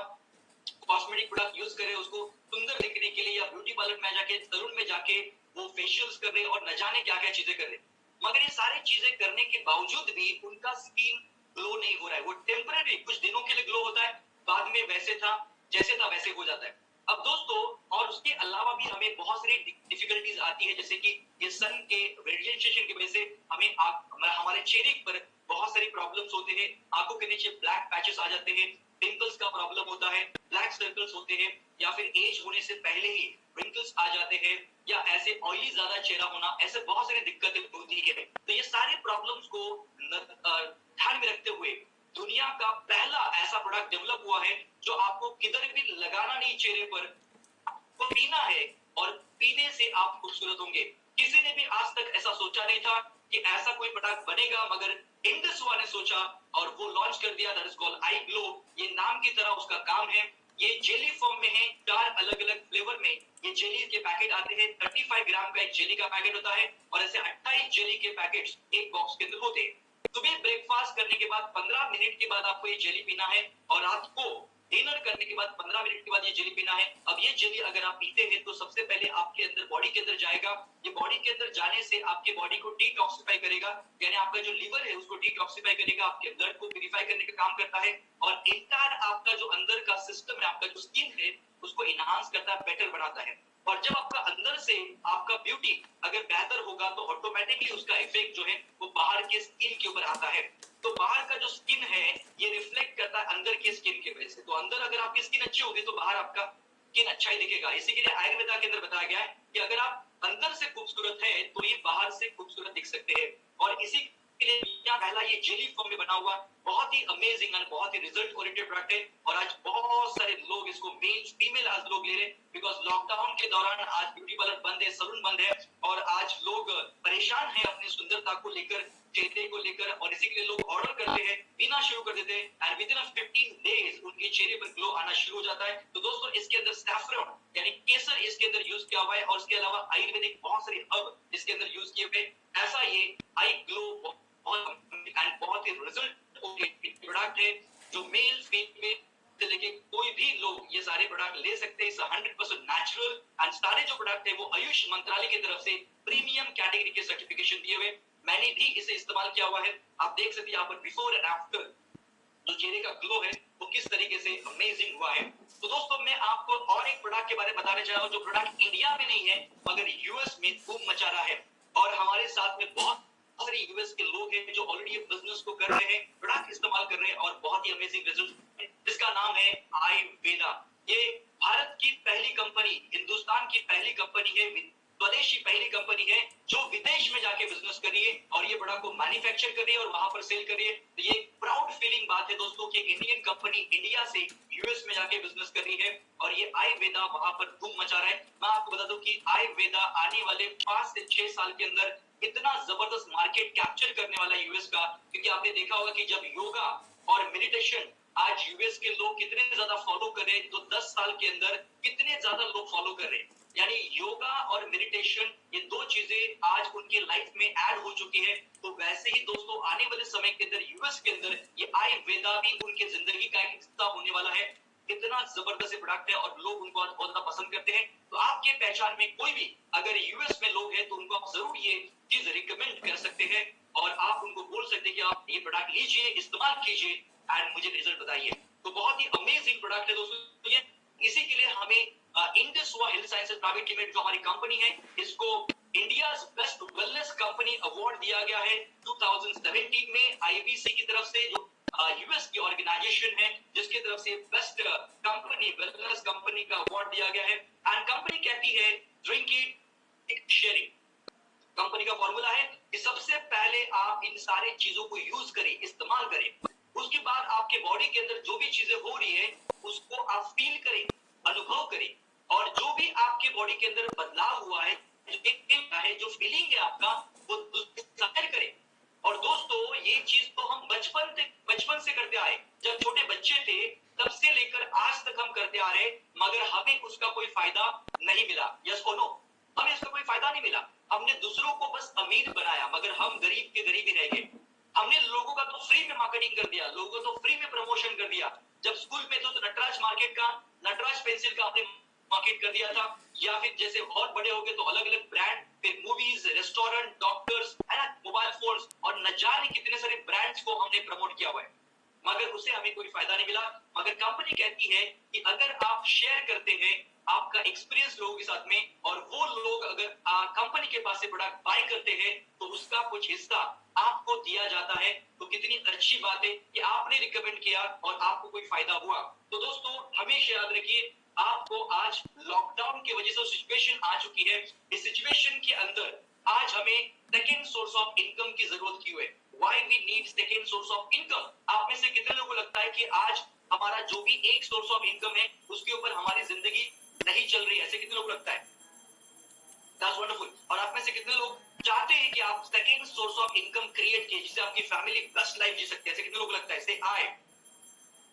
कॉस्मेटिक प्रोडक्ट यूज कर रहे हैं उसको सुंदर दिखने के लिए, या ब्यूटी पार्लर में जाके, सैलून में जाके वो फेशियल्स कर रहे हैं और न जाने क्या क्या चीजें कर रहे हैं। मगर ये सारी चीजें करने के बावजूद भी उनका स्किन ग्लो नहीं हो रहा है। वो टेम्पररी कुछ दिनों के लिए ग्लो होता है, बाद में जैसे था वैसे हो जाता है। अब दोस्तों, और उसके अलावा भी हमें बहुत सारी डिफिकल्टीज आती है, जैसे कि ये सन के रेडिएशन की वजह से हमारे चेहरे पर बहुत सारी प्रॉब्लम्स होते हैं, आंखों के नीचे ब्लैक पैचेस आ जाते हैं, पिंपल्स का प्रॉब्लम होता है, ब्लैक सर्कल्स होते हैं, या फिर एज होने से पहले ही रिंकल्स आ जाते हैं, या ऐसे ऑयली ज्यादा चेहरा होना, ऐसे बहुत सारी दिक्कतें होती है। तो ये सारे प्रॉब्लम्स को ध्यान में रखते हुए दुनिया का पहला ऐसा प्रोडक्ट डेवलप हुआ है जो आपको किधर भी लगाना नहीं, चेहरे पर आपको पीना है, और पीने से आप खूबसूरत होंगे। किसी ने भी आज तक ऐसा सोचा नहीं था कि ऐसा कोई प्रोडक्ट बनेगा, मगर इंडस ने सोचा और वो लॉन्च कर दिया, that is called I glow. ये नाम की तरह उसका काम है। ये जेली फॉर्म में है, 4 अलग अलग फ्लेवर में ये जेली के पैकेट आते हैं। 35 ग्राम का एक जेली का पैकेट होता है, और ऐसे 28 जेली के पैकेट्स एक बॉक्स के अंदर होते हैं। सुबह ब्रेकफास्ट करने के बाद 15 मिनट के बाद आपको ये जेली पीना है, और रात को डिनर करने के बाद 15 मिनट के बाद ये जेली पीना है। अब ये जेली अगर आप पीते हैं तो सबसे पहले आपके अंदर, बॉडी के अंदर जाएगा। ये बॉडी के अंदर जाने से आपके बॉडी को डिटॉक्सिफाई करेगा, यानी आपका जो लिवर है उसको डिटॉक्सिफाई करेगा, आपके ब्लड को प्यूरिफाई करने का काम करता है, और इंटायर आपका जो अंदर का सिस्टम है, आपका जो स्किन है, उसको इनहांस करता है, बेटर बनाता है। और जब आपका अंदर से आपका ब्यूटी अगर बेहतर होगा तो ऑटोमेटिकली उसका इफेक्ट जो है वो बाहर के स्किन के ऊपर आता है। तो बाहर का जो स्किन है ये रिफ्लेक्ट करता है अंदर के स्किन की वजह से। तो अंदर अगर आपकी स्किन अच्छी होगी तो बाहर आपका स्किन अच्छा ही दिखेगा। इसी के लिए आयुर्वेदा के अंदर बताया गया है कि अगर आप अंदर से खूबसूरत है तो ये बाहर से खूबसूरत दिख सकते हैं। और इसी के लिए पहला ये जेली फॉर्म में बना हुआ बहुत ही अमेजिंग और बहुत ही रिजल्ट ओरिएंटेड प्रोडक्ट है, और आज बहुत सारे लोग इसको मेल फीमेल आज लोग ले रहे हैं, बिकॉज लॉकडाउन के दौरान आज ब्यूटी पार्लर बंद है, सलून बंद है, और आज लोग परेशान हैं अपनी सुंदरता को लेकर, चेहरे को लेकर, और इसी के लिए लोग ऑर्डर करते हैं, पीना शुरू कर देते हैं, एंड विद इन 15 डेज उनके चेहरे पर ग्लो आना शुरू हो जाता है। तो दोस्तों इसके अंदर सैफरन यानी केसर इसके अंदर यूज किया हुआ है, और इसके अलावा आयुर्वेदिक बहुत सारे हर्ब इसके अंदर यूज किए हुए। ऐसा ये आई ग्लो एंड बहुत ही रिजल्ट प्रोडक्ट है जो मेल फीमेल से लेके कोई भी लोग ये सारे प्रोडक्ट ले सकते हैं। 100% नेचुरल, एंड सारे जो प्रोडक्ट है वो आयुष मंत्रालय की तरफ से प्रीमियम कैटेगरी के सर्टिफिकेशन दिए हुए। मैंने भी इसे इस्तेमाल किया हुआ है, आप देख सकते हैं यहाँ पर बिफोर एंड आफ्टर जो चेहरे का ग्लो है वो किस तरीके से अमेजिंग हुआ है। तो दोस्तों मैं आपको और एक प्रोडक्ट के बारे में बताने जा रहा हूँ जो प्रोडक्ट इंडिया में नहीं है मगर यूएस में धूम मचा रहा है, और हमारे साथ में बहुत सारे यूएस के लोग हैं जो ऑलरेडी ये बिजनेस को कर रहे हैं, प्रोडक्ट इस्तेमाल कर रहे हैं और बहुत ही अमेजिंग रिजल्ट है, जिसका नाम है आयुर्वेदा। ये भारत की पहली कंपनी, हिंदुस्तान की पहली कंपनी है, स्वदेशी पहली कंपनी है जो विदेश में जाके बिजनेस कर रही है और ये प्रोडक्ट को मैन्युफैक्चर कर रही है और वहां पर सेल कर रही है। तो ये प्राउड फीलिंग बात है दोस्तों कि इंडियन कंपनी इंडिया से यूएस में जाके बिजनेस कर रही है और ये आयुर्वेदा वहां पर धूम मचा रहा है। मैं आपको बता दूं कि आयुर्वेदा आने वाले 5 से 6 साल के अंदर इतना जबरदस्त मार्केट कैप्चर करने वाला यूएस का, क्योंकि आपने देखा होगा कि जब योगा और मेडिटेशन आज यूएस के लोग कितने ज्यादा फॉलो कर रहे हैं, तो 10 साल के अंदर कितने ज्यादा लोग फॉलो कर रहे हैं। यानी योगा और मेडिटेशन ये दो चीजें आज उनकी लाइफ में ऐड हो चुकी है। तो वैसे ही दोस्तों आने वाले समय के अंदर यूएस के अंदर ये आयुर्वेदा भी उनके जिंदगी का एक हिस्सा होने वाला है। इतना जबरदस्त प्रोडक्ट है और लोग उनको आज बहुत ज्यादा पसंद करते हैं। तो आपके पहचान में कोई भी अगर यूएस में लोग हैं तो उनको आप जरूर ये चीज रिकमेंड कर सकते हैं और आप उनको बोल सकते हैं कि आप ये प्रोडक्ट लीजिए, इस्तेमाल कीजिए एंड मुझे रिजल्ट बताइए। तो बहुत ही अमेजिंग प्रोडक्ट है दोस्तों ये। इसी के लिए हमें Indus health sciences private limited जो हमारी कंपनी है इसको India best wellness company award दिया गया है 2017 में आईबीसी की तरफ से, जो यूएस की ऑर्गेनाइजेशन है जिसकी तरफ से बेस्ट कंपनी वेलनेस कंपनी का अवार्ड दिया गया है। एंड कंपनी कहती है ड्रिंक इट शेयरिंग। कंपनी का फॉर्मूला है कि सबसे पहले आप इन सारे चीजों को यूज करें, इस्तेमाल करें, उसके बाद आपके बॉडी के अंदर जो भी चीजें हो रही है उसको आप फील करें, अनुभव करें, और जो भी आपके बॉडी के अंदर बदलाव हुआ है, जो फीलिंग है आपका वो जाहिर करें। और दोस्तों ये चीज तो हम बचपन से करते आए, जब छोटे बच्चे थे तब से लेकर आज तक हम करते आ रहे, मगर हमें उसका कोई फायदा नहीं मिला। यस और नो, हमें इसका कोई फायदा नहीं मिला। हमने दूसरों को बस अमीर बनाया मगर हम गरीब के गरीब ही रह गए। हमने लोगों का तो फ्री में मार्केटिंग कर दिया, लोगों को तो फ्री में प्रमोशन कर दिया। जब स्कूल में तो नटराज मार्केट का, नटराज पेंसिल का आपने मार्केट कर दिया था, या फिर जैसे और बड़े हो गए तो अलग अलग ब्रांड, फिर मूवीज, रेस्टोरेंट, डॉक्टर्स, है ना, मोबाइल फोन्स और न जाने कितने सारे ब्रांड्स को हमने प्रमोट किया हुआ है, मगर उससे हमें कोई फायदा नहीं मिला। मगर कंपनी कहती है कि अगर आप शेयर करते हैं आपका एक्सपीरियंस लोगों के साथ में और वो लोग अगर कंपनी के पास से प्रोडक्ट बाय करते हैं तो उसका कुछ हिस्सा आपको दिया जाता है। तो कितनी अच्छी बात है कि आपने रिकमेंड किया और आपको कोई फायदा हुआ। तो दोस्तों हमेशा याद रखिए, आपको आज लॉकडाउन की वजह से सिचुएशन आ चुकी है, इस सिचुएशन के अंदर आज हमें सेकेंड सोर्स ऑफ इनकम की जरूरत क्यों है? Why we need second source of income? आप में से कितने लोगों को लगता है कि आज हमारा जो भी एक सोर्स ऑफ इनकम है उसके ऊपर हमारी जिंदगी नहीं चल रही है? ऐसे कितने लोग लगता है? That's wonderful. और आप में से कितने लोग चाहते हैं कि आप second source of income create कीजिए जिससे आपकी फैमिली बेस्ट लाइफ जी सकती है? ऐसे कितने लोग लगता है? से आए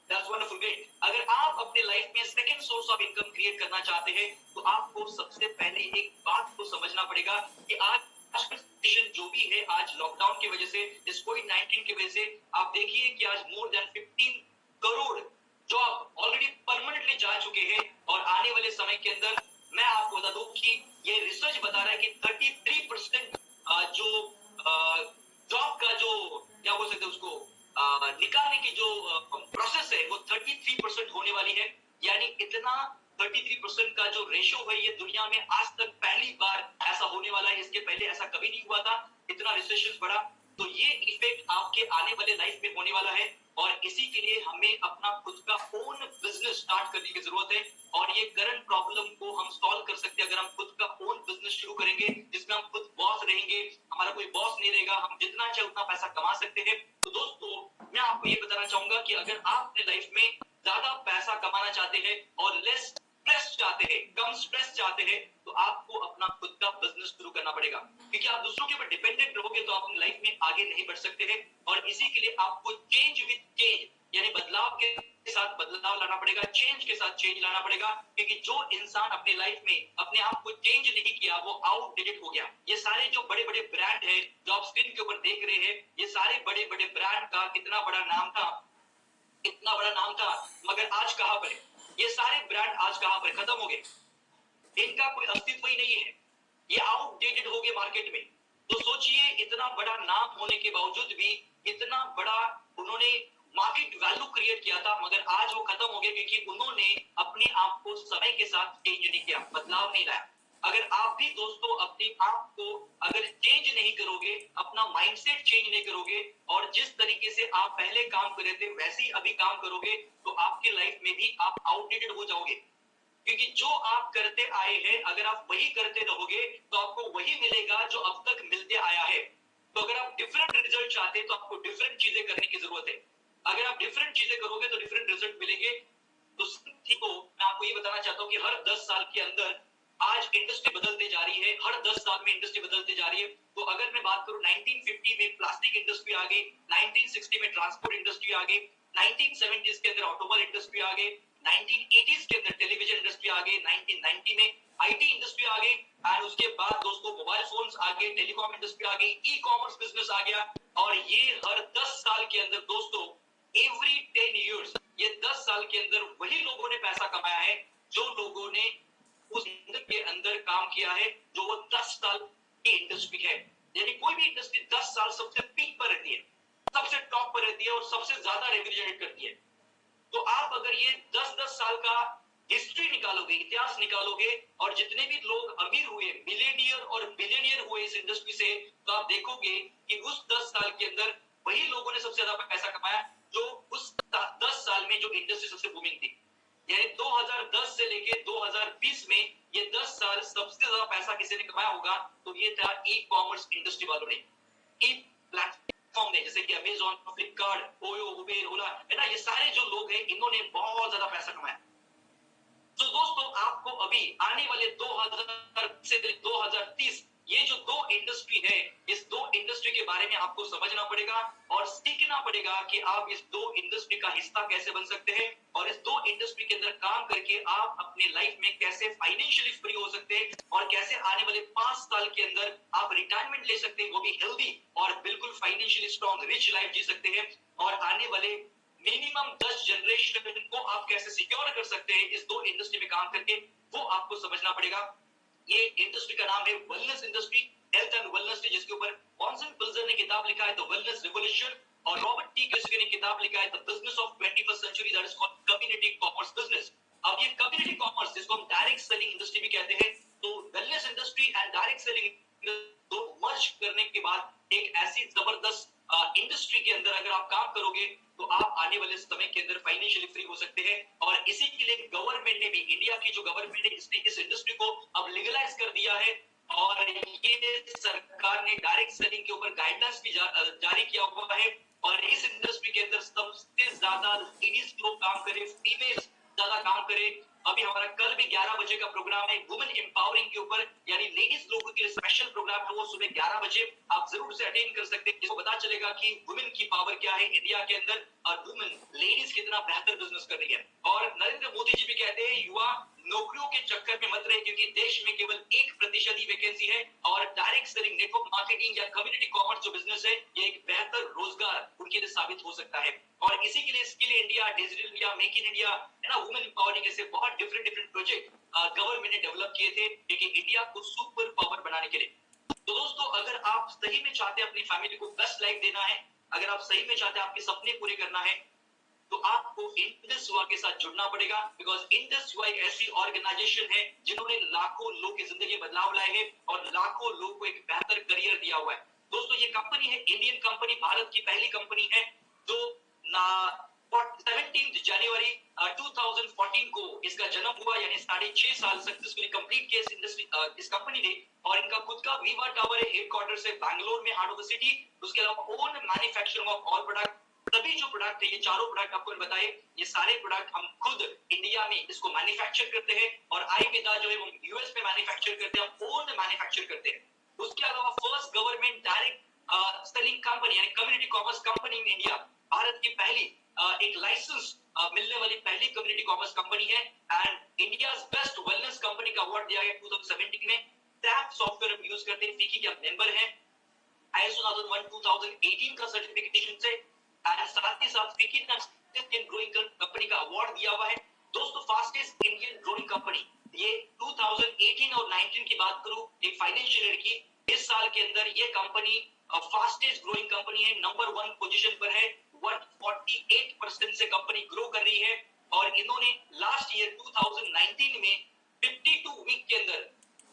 That's wonderful, great. अगर आप अपने लाइफ में second source of income create करना चाहते हैं तो आपको सबसे पहले एक बात को समझना पड़ेगा कि आज सिचुएशन जो भी है, आज लॉकडाउन की वजह से, इस कोविड-19 की वजह से आप देखिए कि आज more than 15 crore job already permanently जा चुके हैं। और आने वाले समय के अंदर मैं आपको बता दूं कि ये रिसर्च बता रहा है कि 33% जो जॉब का जो क्या बोल सकते हैं उसको निकालने की जो प्रोसेस है वो 33% होने वाली है। यानी इतना 33% का जो रेशो है ये दुनिया में आज तक पहली बार ऐसा होने वाला है। इसके पहले ऐसा कभी नहीं हुआ था, इतना रिसेशन बढ़ा। तो ये इफेक्ट आपके आने वाले लाइफ में होने वाला है और इसी के लिए हमें अपना खुद का ओन बिजनेस स्टार्ट करने की जरूरत है। और ये करंट प्रॉब्लम को हम सॉल्व कर सकते हैं अगर हम खुद का ओन बिजनेस शुरू करेंगे जिसमें हम खुद बॉस रहेंगे, हमारा कोई बॉस नहीं रहेगा, हम जितना चाहे उतना पैसा कमा सकते हैं। तो दोस्तों मैं आपको ये बताना चाहूंगा कि अगर आप अपने लाइफ में ज्यादा पैसा कमाना चाहते हैं और लेस स्ट्रेस चाहते हैं, कम स्ट्रेस चाहते हैं, तो आपको अपना खुद का बिजनेस शुरू करना पड़ेगा। क्योंकि आप दूसरों के ऊपर डिपेंडेंट रहोगे तो आप अपनी लाइफ में आगे नहीं बढ़ सकते हैं। और इसी के लिए आपको चेंज विद चेंज, यानी बदलाव के साथ बदलाव लाना पड़ेगा, चेंज के साथ चेंज लाना पड़ेगा। क्योंकि जो इंसान अपने लाइफ में अपने आप को चेंज नहीं किया वो आउटडेटेड हो गया। ये सारे जो बड़े बड़े ब्रांड है जो आप स्क्रीन के ऊपर देख रहे हैं, ये सारे बड़े बड़े ब्रांड का कितना बड़ा नाम था, इतना बड़ा नाम था, मगर आज कहां पर है? ये सारे ब्रांड आज कहां पर खत्म हो गए, इनका कोई अस्तित्व ही नहीं है, ये आउटडेटेड हो गए मार्केट में। तो सोचिए इतना बड़ा नाम होने के बावजूद भी इतना बड़ा उन्होंने मार्केट वैल्यू क्रिएट किया था, मगर आज वो खत्म हो गया क्योंकि उन्होंने अपने आप को समय के साथ चेंज नहीं किया, बदलाव नहीं लाया। अगर आप भी दोस्तों अपने आप को अगर चेंज नहीं करोगे, अपना माइंडसेट चेंज नहीं करोगे और जिस तरीके से आप पहले काम कर रहे थे वैसे ही अभी काम करोगे, तो आपकी लाइफ में भी आप आउटडेटेड हो जाओगे। क्योंकि जो आप करते आए हैं, अगर आप वही करते रहोगे तो आपको वही मिलेगा जो अब तक मिलते आया है। तो अगर आप डिफरेंट रिजल्ट चाहते हैं तो आपको डिफरेंट चीजें करने की जरूरत है। अगर आप डिफरेंट चीजें करोगे तो डिफरेंट रिजल्ट मिलेंगे। तो मैं आपको ये बताना चाहता हूँ कि हर 10 साल के अंदर आज इंडस्ट्री बदलती जा रही है, हर 10 साल में इंडस्ट्री बदलती जा रही है। तो अगर मैं बात करूं 1950 में प्लास्टिक इंडस्ट्री आ गई, 1960 में ट्रांसपोर्ट इंडस्ट्री आ गई, 1970s के अंदर ऑटोमोबाइल इंडस्ट्री आ गई, 1980s के अंदर टेलीविजन इंडस्ट्री आ गई, 1990 में आईटी इंडस्ट्री आ गई, और उसके बाद दोस्तों मोबाइल फोन्स आ गए, टेलीकॉम इंडस्ट्री आ गई, ई कॉमर्स बिजनेस आ गया। और ये हर 10 साल के अंदर दोस्तों, एवरी 10 इयर्स, ये 10 साल के अंदर वही लोगों ने पैसा कमाया है जो लोगों ने उस इंडस्ट्री के अंदर काम किया है, जो वो 10 साल की इंडस्ट्री है। यानी कोई भी इंडस्ट्री 10 साल सबसे पीक पर रहती है, सबसे टॉप पर रहती है और सबसे ज्यादा रेवेन्यू जनरेट करती है। तो आप अगर ये 10-10 साल का हिस्ट्री निकालोगे, इतिहास निकालोगे, और जितने भी लोग अमीर हुए, मिलेनियर और बिलियनियर हुए इस इंडस्ट्री से, तो आप देखोगे कि उस 10 साल के अंदर वही लोगों ने सबसे ज्यादा पैसा कमाया जो उस 10 साल में जो इंडस्ट्री सबसे बूमिंग थी। यानी 2010 से लेके 2020 में ये 10 साल सबसे ज्यादा पैसा किसी ने कमाया होगा तो ये था ई कॉमर्स इंडस्ट्री वालों ने, ई प्लेटफॉर्म ने, जैसे कि अमेजॉन, फ्लिपकार्ट, ओयो, उबेर, ओला, है ना, ये सारे जो लोग हैं इन्होंने बहुत ज्यादा पैसा कमाया। तो दोस्तों आपको अभी आने वाले 2000 से 2030 ये जो दो इंडस्ट्री है, इस दो इंडस्ट्री के बारे में आपको समझना पड़ेगा और सीखना पड़ेगा कि आप इस दो इंडस्ट्री का हिस्सा कैसे बन सकते हैं और इस दो इंडस्ट्री के अंदर काम करके आप अपने लाइफ में कैसे फाइनेंशियली फ्री हो सकते हैं और कैसे आने वाले 5 साल के अंदर आप रिटायरमेंट ले सकते हैं, वो भी हेल्दी और बिल्कुल फाइनेंशियली स्ट्रॉन्ग रिच लाइफ जी सकते हैं। और आने वाले मिनिमम 10 जनरेशन को आप कैसे सिक्योर कर सकते हैं इस दो इंडस्ट्री में काम करके, वो आपको समझना पड़ेगा। ये इंडस्ट्री का नाम है wellness industry, health and wellness, जिसके ऊपर बॉन्सन पिल्जर ने किताब लिखा है द वेलनेस रिवॉल्यूशन, और रॉबर्ट टी कियोसाकी ने किताब लिखा है the business of 21st century, that is called community commerce business. अब ये कम्युनिटी कॉमर्स, जिसको हम डायरेक्ट सेलिंग इंडस्ट्री भी कहते हैं, तो wellness industry and direct selling दो मर्ज करने के बाद एक ऐसी जबरदस्त इंडस्ट्री के अंदर अगर आप काम करोगे तो आप आने वाले समय के अंदर फाइनेंशियली फ्री हो सकते हैं। और इसी के लिए गवर्नमेंट ने भी, इंडिया की जो गवर्नमेंट है, इसने इस इंडस्ट्री को अब लीगलाइज कर दिया है और ये सरकार ने डायरेक्ट सेलिंग के ऊपर गाइडलाइंस भी जारी किया हुआ है। और इस इंडस्ट्री के अंदर सबसे ज्यादा लेडीज लोग काम करें, फीमेल्स ज्यादा काम करें। अभी हमारा कल भी 11 बजे का प्रोग्राम है वुमेन एम्पावरिंग के ऊपर, यानी लेडीज लोगों के लिए स्पेशल प्रोग्राम है, वो सुबह 11 बजे आप जरूर से अटेंड कर सकते हैं। इसको पता चलेगा कि वुमेन की पावर क्या है इंडिया के अंदर और वुमेन लेडीज कितना बेहतर बिजनेस कर रही है। और नरेंद्र मोदी जी भी कहते हैं युवा नौकरियों के चक्कर में मत रहे, क्योंकि देश में केवल 1% ही वैकेंसी है और डायरेक्ट सेलिंग, नेटवर्क मार्केटिंग या कम्युनिटी कॉमर्स जो बिजनेस है, ये एक बेहतर रोजगार उनके लिए साबित हो सकता है। और इसी के लिए skill India, digital India, make in India, है ना, वुमेन एम्पावरिंग, ऐसे बहुत डिफरेंट प्रोजेक्ट गवर्नमेंट ने डेवलप किए थे क्योंकि इंडिया को सुपर पावर बनाने के लिए। तो दोस्तों अगर आप सही में चाहते हैं अपनी फैमिली को बेस्ट लाइफ देना है, अगर आप सही में चाहते हैं आपके सपने पूरे करना है, तो आपको इंडस युवा के साथ जुड़ना पड़ेगा। बिकॉज इंडस युवा एक ऐसी ऑर्गेनाइजेशन है जिन्होंने लाखों लोग की जिंदगी में बदलाव लाए हैं और लाखों लोग को एक बेहतर करियर दिया हुआ है। दोस्तों ये कंपनी है इंडियन कंपनी, भारत की पहली कंपनी है जो 17 जनवरी 2014 को इसका जन्म हुआ, यानी 6.5 साल सक्सेसफुली कंप्लीट किया इस इंडस्ट्री इस कंपनी ने। और इनका खुद का वीवा टावर है, हेडक्वार्टर से बैंगलोर में, हार्ट ऑफ द सिटी। उसके अलावा own manufacturing of all product, सभी जो प्रोडक्ट है, ये चारों प्रोडक्ट आपको बताए, ये सारे प्रोडक्ट हम खुद इंडिया में इसको मैन्युफैक्चर करते हैं और आई विदा जो है वो यूएस में मैन्युफैक्चर करते हैं, हम ओन मैन्युफैक्चर करते हैं। उसके अलावा first government direct selling company यानी community commerce company in India, Bharat की पहली एक लाइसेंस मिलने वाली पहली कम्युनिटी कॉमर्स कंपनी है। And India's best wellness company का अवार्ड दिया गया 2017 में। टैप सॉफ्टवेयर हम यूज करते हैं, फिकी के हम मेंबर हैं, ISO 2018 का सर्टिफिकेशन से, और साथ ही साथ फिकी ने ग्रोइंग कंपनी का अवार्ड दिया हुआ है। दोस्तों फास्टेस्ट इंडियन ग्रोइंग कंपनी, ये 2018 और 19 की बात करूं एक फाइनेंशियल ईयर की, इस साल के अंदर ये कंपनी फास्टेस्ट ग्रोइंग कंपनी है, नंबर 1 पोजीशन पर है 148% से कंपनी ग्रो कर रही है और इन्होंने लास्ट ईयर 2019 में 52 वीक के अंदर,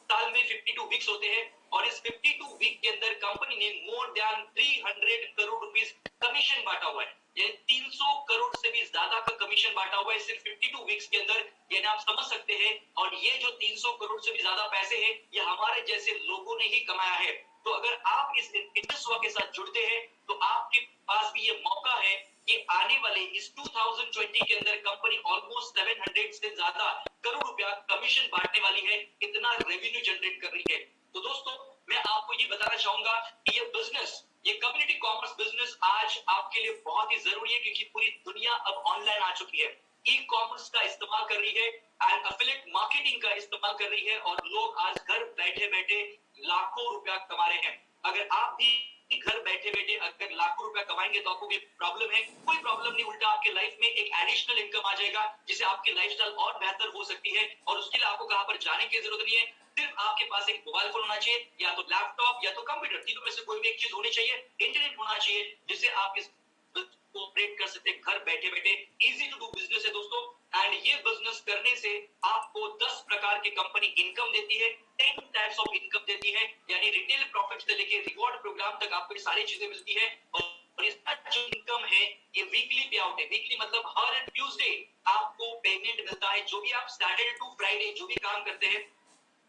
साल में 52 वीक्स होते हैं और इस 52 वीक के अंदर कंपनी ने more than 300 crore rupees commission बांटा हुआ है। यानी 300 करोड़ से भी ज्यादा का कमीशन बांटा हुआ है सिर्फ 52 वीक्स के अंदर। यानी आप समझ सकते हैं, और ये जो 300 करोड़ से भी ज्यादा पैसे हैं ये हमारे जैसे लोगों ने ही कमाया है। तो अगर आप इस इंडस्ट्री के साथ जुड़ते हैं तो आपके पास भी ये मौका है कि आने वाले इस 2020 के अंदर कंपनी ऑलमोस्ट 700 से ज्यादा करोड़ रुपया कमीशन बांटने वाली है, इतना रेवेन्यू जनरेट कर रही है। तो दोस्तों मैं आपको ये बताना चाहूंगा कि ये बिजनेस, ये कम्युनिटी कॉमर्स बिजनेस आज आपके लिए बहुत ही जरूरी है, क्योंकि पूरी दुनिया अब ऑनलाइन आ चुकी है, ई कॉमर्स का इस्तेमाल कर रही है एंड एफिलिएट मार्केटिंग का इस्तेमाल कर रही है और लोग आज घर बैठे बैठे लाखों रुपया कमा रहे हैं। अगर आप भी घर बैठे बैठे अगर लाखों रुपया कमाएंगे तो आपको कोई प्रॉब्लम है? कोई प्रॉब्लम नहीं, उल्टा आपके लाइफ में एक एडिशनल इनकम आ जाएगा जिससे आपकी लाइफस्टाइल और बेहतर हो सकती है। और उसके लिए आपको कहां पर जाने की जरूरत नहीं है, सिर्फ आपके पास एक मोबाइल फोन होना चाहिए, या तो लैपटॉप या तो कंप्यूटर, तीनों में से कोई भी एक चीज होनी चाहिए, इंटरनेट होना चाहिए, जिससे आप इस ऑपरेट कर सकते हैं घर बैठे बैठे। इजी टू डू बिजनेस है दोस्तों, एंड ये बिजनेस करने से आपको 10 प्रकार की कंपनी इनकम देती है, 10 टाइप्स ऑफ इनकम देती है, यानी रिटेल प्रॉफिट से लेके रिवॉर्ड प्रोग्राम तक आपको ये सारी चीजें मिलती है। और इसका जो इनकम है ये वीकली पे आउट है। वीकली मतलब हर ट्यूसडे आपको पेमेंट मिलता है। जो भी आप सैटरडे टू फ्राइडे जो भी काम करते हैं,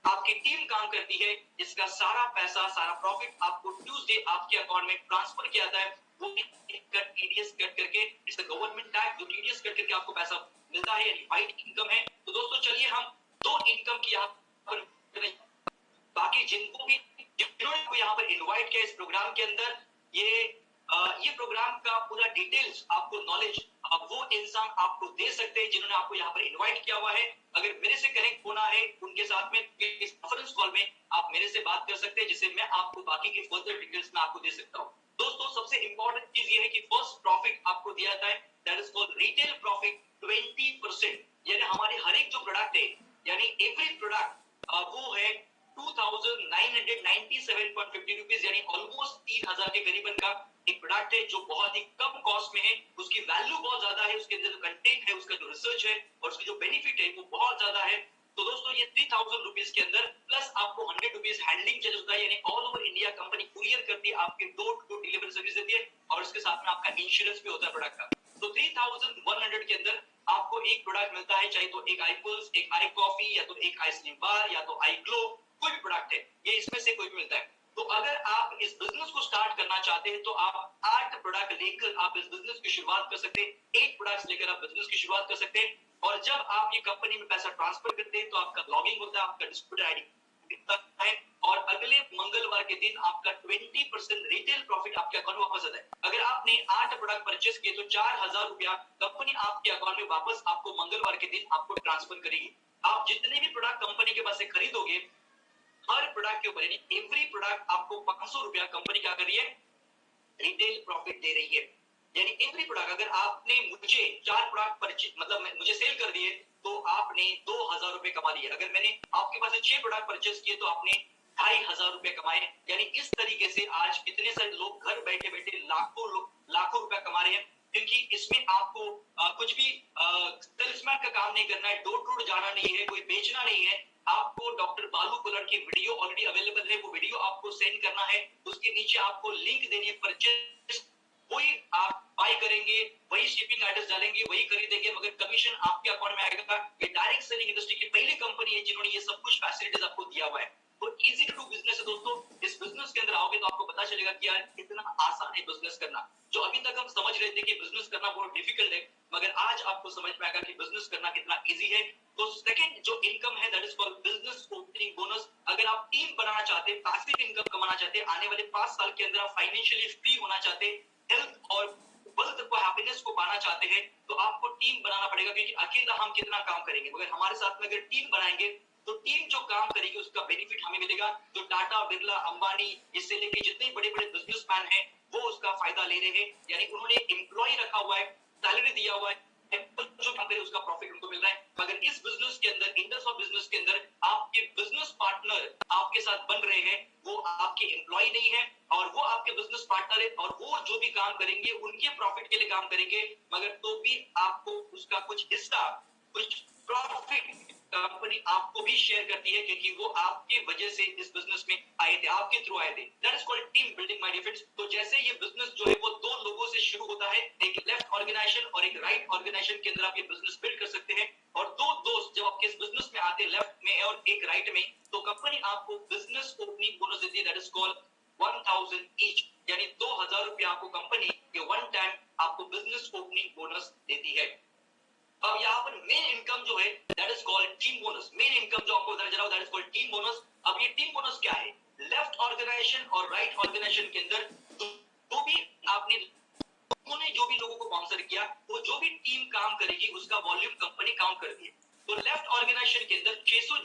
आपकी टीम काम करती है, इसका सारा पैसा, सारा प्रॉफिट आपको ट्यूसडे आपके अकाउंट में ट्रांसफर किया जाता है। वो टीडीएस कट करके, इसका गवर्नमेंट टैक्स जो टीडीएस कट करके आपको पैसा मिलता है, यानी वाइट इनकम है। तो दोस्तों चलिए हम दो इनकम की यहाँ पर बाकी जिन्होंने को यहाँ पर इनवाइट किया इस प्रोग्राम के अंदर, ये प्रोग्राम का पूरा डिटेल्स आपको नॉलेज वो इंसान आपको दे सकते हैं जिन्होंने आपको यहाँ पर इनवाइट किया हुआ है। अगर मेरे से कनेक्ट होना है उनके साथ में इस कॉन्फ्रेंस कॉल में आप मेरे से बात कर सकते हैं, जिससे मैं आपको बाकी की फर्दर डिटेल्स में आपको दे सकता हूँ। दोस्तों सबसे इंपॉर्टेंट चीज ये है कि फर्स्ट प्रॉफिट आपको दिया जाता है, that is called retail profit 20%। यानी हमारे हर एक जो प्रोडक्ट है, यानी एवरी प्रोडक्ट वो है 2997.50 रुपीज, यानी ऑलमोस्ट 3000 के करीबन का एक प्रोडक्ट है जो बहुत ही कम कॉस्ट में है। उसकी वैल्यू बहुत ज्यादा है, उसके अंदर जो कंटेंट है, उसका जो रिसर्च है और उसकी जो बेनिफिट है वो बहुत ज्यादा है। तो दोस्तों ये 3000 रुपीज के अंदर प्लस आपको 100 रुपीज हैंडलिंग चार्ज होता है, यानी all over India company courier करती है, आपके door to door delivery service देती है और उसके साथ में आपका इंश्योरेंस भी होता है प्रोडक्ट का। तो 3100 के अंदर आपको एक प्रोडक्ट मिलता है, चाहे तो एक आई पल्स, एक आई कॉफी, या तो एक आई स्लिम बार, या तो आई ग्लो, कोई भी प्रोडक्ट है, ये इसमें से कोई भी मिलता है। तो अगर आप इस बिजनेस को स्टार्ट करना चाहते हैं तो आप 8 प्रोडक्ट लेकर आप इस बिजनेस की शुरुआत कर सकते हैं, 8 प्रोडक्ट्स लेकर आप बिजनेस की शुरुआत कर सकते हैं। और जब आप ये कंपनी में पैसा ट्रांसफर करते हैं तो आपका लॉगिंग होता है, आपका डिस्ट्रीब्यूटर आईडी दिखता है और अगले मंगलवार के दिन आपका 20% रिटेल प्रॉफिट आपके अकाउंट में वापस आता है। अगर आपने 8 प्रोडक्ट परचेस किए तो 4000 रुपया कंपनी आपके अकाउंट में वापस आपको मंगलवार के दिन आपको ट्रांसफर करेगी। आप जितने भी प्रोडक्ट कंपनी के पास से खरीदोगे, हर प्रोडक्ट के ऊपर यानी एवरी प्रोडक्ट आपको 500 रुपया कंपनी क्या कर रही है, रिटेल प्रॉफिट दे रही है। यानी एवरी प्रोडक्ट, अगर आपने मुझे 4 प्रोडक्ट परचेज मतलब मुझे सेल कर दिए तो आपने 2000 रुपए कमा लिए। अगर मैंने आपके पास से 6 प्रोडक्ट परचेज किए तो आपने 2500 रुपए कमाए। यानी इस तरीके से आज कितने सारे लोग घर बैठे बैठे लाखों रुपया कमा रहे हैं, क्योंकि इसमें आपको कुछ भी सेल्समैन का काम नहीं करना है, डोर टू डोर जाना नहीं है, कोई बेचना नहीं है। आपको डॉक्टर बालू कुलर की वीडियो ऑलरेडी अवेलेबल है, वो वीडियो आपको सेंड करना है, उसके नीचे आपको लिंक देनी है परचेज, वही आप बाय करेंगे, वही शिपिंग एड्रेस डालेंगे, वही खरीदेंगे, मगर कमीशन आपके अकाउंट में आएगा। ये डायरेक्ट सेलिंग इंडस्ट्री की पहली कंपनी है जिन्होंने ये सब कुछ फैसिलिटीज आपको दिया हुआ है। तो इजी टू डू बिजनेस है दोस्तों। इस बिजनेस के अंदर आओगे तो आपको पता चलेगा कि यार कितना आसान है बिजनेस करना। जो अभी तक हम समझ रहे थे कि बिजनेस करना बहुत डिफिकल्ट है, मगर आज आपको समझ में आएगा कि बिजनेस करना कितना इजी है। तो सेकंड जो इनकम है that is called business opening bonus. अगर आप टीम बनाना चाहते हैं, पैसिव इनकम कमाना चाहते हैं, आने वाले 5 साल के अंदर आप फाइनेंशियली फ्री होना चाहते हैं, हेल्थ और वेल्थ को, हैप्पीनेस को पाना चाहते हैं, तो आपको टीम बनाना पड़ेगा। क्योंकि अकेला हम कितना काम करेंगे, मगर हमारे साथ में अगर टीम बनाएंगे तो टीम जो काम करेगी उसका बेनिफिट हमें मिलेगा। जो टाटा, बिरला, अंबानी, इससे लेके जितने बड़े बड़े बिजनेसमैन हैं वो उसका फायदा ले रहे हैं। यानी उन्होंने एम्प्लॉय रखा हुआ है, सैलरी दिया हुआ है, जो काम करे उसका प्रॉफिट उनको मिल रहा है। मगर इस बिजनेस के अंदर, इंडस ऑफ बिजनेस के अंदर आपके बिजनेस पार्टनर आपके साथ बन रहे हैं, वो आपके एम्प्लॉय नहीं है और वो आपके बिजनेस पार्टनर है और वो जो भी काम करेंगे उनके प्रॉफिट के लिए काम करेंगे, मगर तो भी आपको उसका कुछ हिस्सा, कुछ प्रॉफिट कंपनी आपको भी शेयर करती है, क्योंकि वो आपके वजह से इस बिजनेस में आए थे, आपके थ्रू आए थे। That is called team building my dear friends. तो जैसे ये बिजनेस जो है वो दो लोगों से शुरू होता है, एक लेफ्ट ऑर्गेनाइजेशन और एक राइट ऑर्गेनाइजेशन के अंदर आप ये बिजनेस बिल्ड कर सकते हैं। और दो दोस्त जब आपके इस बिजनेस में आते हैं, लेफ्ट में और एक राइट में, तो कंपनी आपको बिजनेस ओपनिंग बोनस देती है, दैट इज कॉल्ड 1000 ईच, यानी 2000 रुपया आपको कंपनी के वन टाइम आपको बिजनेस ओपनिंग बोनस देती है। अब यहाँ पर मेन इनकम जो है that is called team bonus. Main income जो आपको दर्ज रहा है that is called team bonus. अब ये टीम बोनस क्या है? लेफ्ट ऑर्गेनाइजेशन और राइट ऑर्गेनाइजेशन के अंदर जो भी आपने, उन्होंने जो भी लोगों को स्पॉन्सर किया, वो जो भी टीम काम करेगी उसका वॉल्यूम कंपनी काउंट करती है। तो लेफ्ट ऑर्गेनाइजेशन के अंदर 600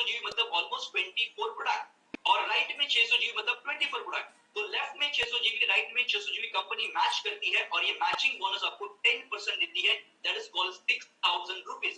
जीबी मतलब ऑलमोस्ट 24 प्रोडक्ट, और राइट में 600 जीबी मतलब 24 प्रोडक्ट। तो लेफ्ट में 600 जीबी, राइट में 600 जीबी कंपनी मैच करती है और ये मैचिंग बोनस आपको 10% देती है, दैट इज कॉल्ड 6000 रुपीज।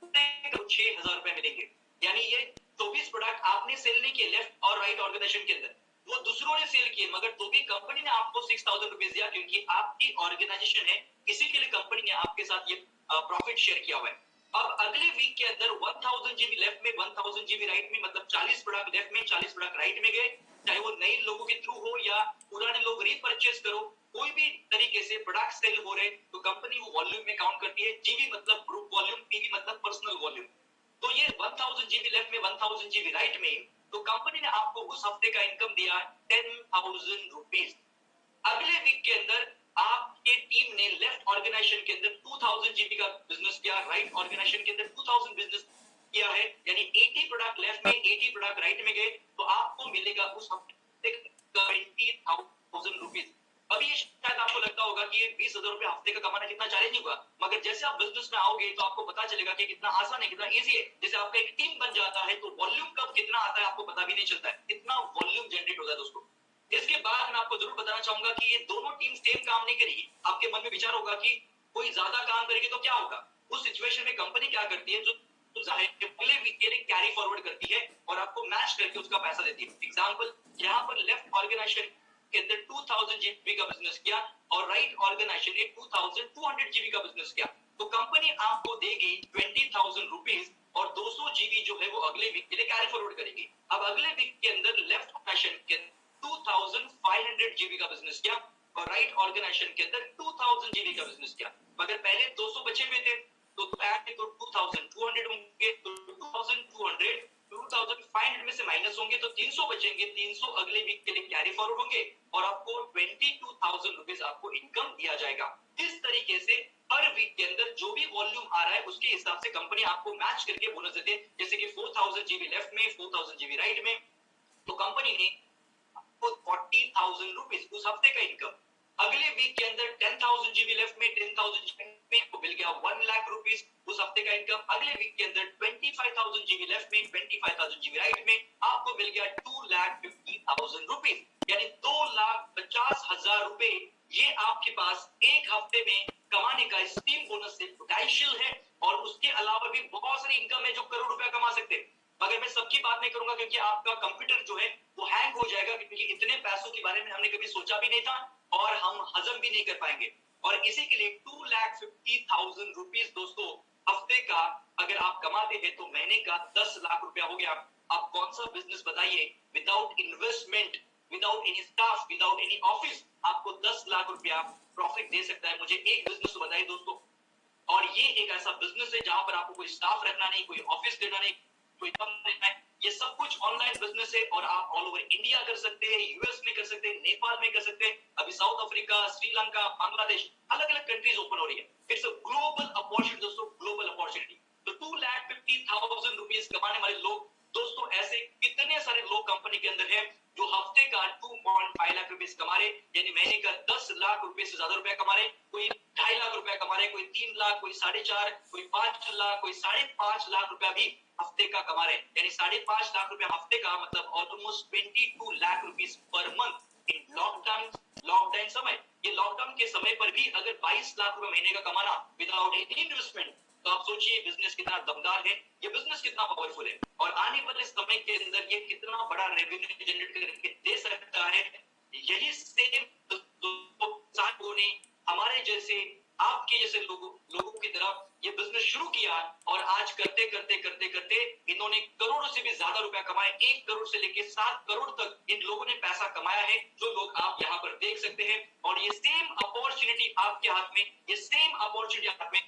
6000 रुपए मिलेंगे। यानी ये 24 प्रोडक्ट आपने सेल नहीं किए लेफ्ट और राइट ऑर्गेनाइजेशन के अंदर, वो दूसरों ने सेल किए, मगर तो भी कंपनी ने आपको 6000 रुपीज दिया, क्योंकि आपकी ऑर्गेनाइजेशन है, इसी के लिए कंपनी ने आपके साथ ये प्रॉफिट शेयर किया हुआ है। अब अगले वीक के अंदर 1000 जीबी लेफ्ट में, 1000 जीबी राइट में, मतलब 40 प्रोडक्ट लेफ्ट में, 40 प्रोडक्ट राइट में गए, चाहे वो नए लोगों के थ्रू हो या पुराने लोग रीपरचेस करो, कोई भी तरीके से प्रोडक्ट सेल हो रहे, तो कंपनी वो वॉल्यूम में काउंट करती है। जीबी मतलब ग्रुप वॉल्यूम, पीवी मतलब पर्सनल वॉल्यूम। तो ये 1000 जीबी लेफ्ट में, 1000 जीबी राइट में, तो कंपनी ने आपको उस हफ्ते का इनकम दिया 10,000 रुपीज। अगले वीक के अंदर आपके टीम ने लेफ्ट ऑर्गेनाइजेशन के अंदर 2000 जीबी का बिजनेस किया, राइट ऑर्गेनाइजेशन के अंदर 2000 बिजनेस किया है, यानी 80 प्रोडक्ट लेफ्ट में, 80 प्रोडक्ट राइट में गए, तो आपको मिलेगा उस हफ्ते 20,000 रुपीज। अभी ये शायद आपको लगता होगा कि ये 20,000 रुपए हफ्ते का कमाना कितना चैलेंजिंग होगा, मगर जैसे आप बिजनेस में आओगे तो आपको पता चलेगा कि कितना आसान है, कितना इजी है। जैसे आपका एक टीम बन जाता है तो वॉल्यूम कब कितना आता है आपको पता भी नहीं चलता है, कितना वॉल्यूम जनरेट होता है दोस्तों। इसके बाद मैं आपको जरूर बताना चाहूंगा कि ये दोनों टीम सेम काम नहीं करेगी। आपके मन में विचार होगा कि कोई ज्यादा काम करेगी तो क्या होगा। उस सिचुएशन में कंपनी क्या करती है, जो अगले वीक के लिए कैरी फॉरवर्ड करती है और आपको मैच करके उसका पैसा देती है। एग्जांपल, यहाँ पर लेफ्ट ऑर्गेनाइजेशन के अंदर 2000 जीबी का बिजनेस किया और राइट ऑर्गेनाइजेशन ने 2200 जीबी का बिजनेस किया, तो कंपनी आपको देगी 20,000 रुपीज और 200 जीबी जो है वो अगले वीक के लिए कैरी फॉरवर्ड करेगी। अब अगले वीक के अंदर लेफ्ट ऑर्गेनाइजेशन के 2500 जीबी का बिजनेस किया और राइट ऑर्गेनाइजेशन के अंदर 2000 जीबी का बिजनेस किया, मगर पहले 200 बचे हुए थे, तो ऐड तो 2200 होंगे, तो 2500 में से माइनस होंगे तो 300 बचेंगे, 300 अगले वीक के लिए कैरी फॉरवर्ड होंगे और आपको 22,000 रुपीज आपको इनकम दिया जाएगा। इस तरीके से हर वीक के अंदर जो भी वॉल्यूम आ रहा है उसके हिसाब से कंपनी आपको मैच करके बोनस देते हैं। जैसे कि 4000 जीबी लेफ्ट में, 4000 जीबी राइट में, तो कंपनी ने 40,000 रुपीज उस हफ्ते का इनकम। अगले वीक के अंदर 10,000 जीबी लेफ्ट में, 10,000 जीबी में, आपको मिल गया 1 लाख रुपीज उस हफ्ते का इनकम। अगले वीक के अंदर 25,000 जीबी लेफ्ट में, 25,000 जीबी राइट में, आपको मिल गया 2,50,000 रुपीज, यानी 2,50,000 रुपए ये आपके पास एक हफ्ते में कमाने का इस टीम बोनस से पोटेंशियल है। और उसके अलावा भी बहुत सारी इनकम है जो करोड़ रुपया कमा सकते हैं, मगर मैं सबकी बात नहीं करूंगा क्योंकि आपका कंप्यूटर जो है वो हैंग हो जाएगा, क्योंकि इतने पैसों के बारे में हमने कभी सोचा भी नहीं था और हम हजम भी नहीं कर पाएंगे। और इसी के लिए 2,50,000 रुपीज दोस्तों हफ्ते का अगर आप कमाते हैं तो महीने का 10 लाख रुपया हो गया। आप कौन सा बिजनेस बताइए without investment, without any staff, without any office आपको 10 लाख रुपया प्रॉफिट दे सकता है। मुझे एक बिजनेस तो बताइए दोस्तों, और ये एक ऐसा बिजनेस है जहां पर आपको कोई स्टाफ रखना नहीं, कोई ऑफिस देना नहीं, कोई कम देना है, ये सब कुछ ऑनलाइन बिजनेस है और आप ऑल ओवर इंडिया कर सकते हैं, यूएस में कर सकते हैं, नेपाल में कर सकते हैं, अभी साउथ अफ्रीका, श्रीलंका, बांग्लादेश, अलग अलग कंट्रीज ओपन हो रही है। इट्स अ ग्लोबल अपॉर्चुनिटी दोस्तों, ग्लोबल अपॉर्चुनिटी। तो 2,50,000 रुपीज कमाने वाले लोग दोस्तों ऐसे कितने सारे लोग कंपनी के अंदर हैं जो हफ्ते का 2.5 लाख रुपीज कमा रहे, यानी महीने का 10 लाख रुपए से ज्यादा रुपया कमा रहे। कोई 2.5 लाख रुपया कमा रहे, कोई 3 लाख, कोई 4.5, कोई 5 लाख, कोई 5.5 लाख रुपया भी हफ्ते का कमा रहे, यानी 5.5 लाख रुपया हफ्ते का मतलब almost 22 lakh rupees per month. In lockdown समय, ये लॉकडाउन के समय पर भी अगर 22 लाख रुपए महीने का कमाना विदाउट एनी इन्वेस्टमेंट, तो आप सोचिए बिजनेस कितना दमदार है, ये बिजनेस कितना पावरफुल है, और आने वाले समय के अंदर ये कितना बड़ा रेवेन्यू जनरेट करके दे सकता है। यही सेम लोगों ने हमारे जैसे, आपके जैसे लोगों की तरफ ये बिजनेस शुरू किया, और आज करते करते करते करते इन्होंने करोड़ों से भी ज्यादा रुपया कमाए। 1 करोड़ से लेकर 7 करोड़ तक इन लोगों ने पैसा कमाया है, जो लोग आप यहाँ पर देख सकते हैं। और ये सेम अपॉर्चुनिटी आपके हाथ में, ये सेम अपॉर्चुनिटी हाथ में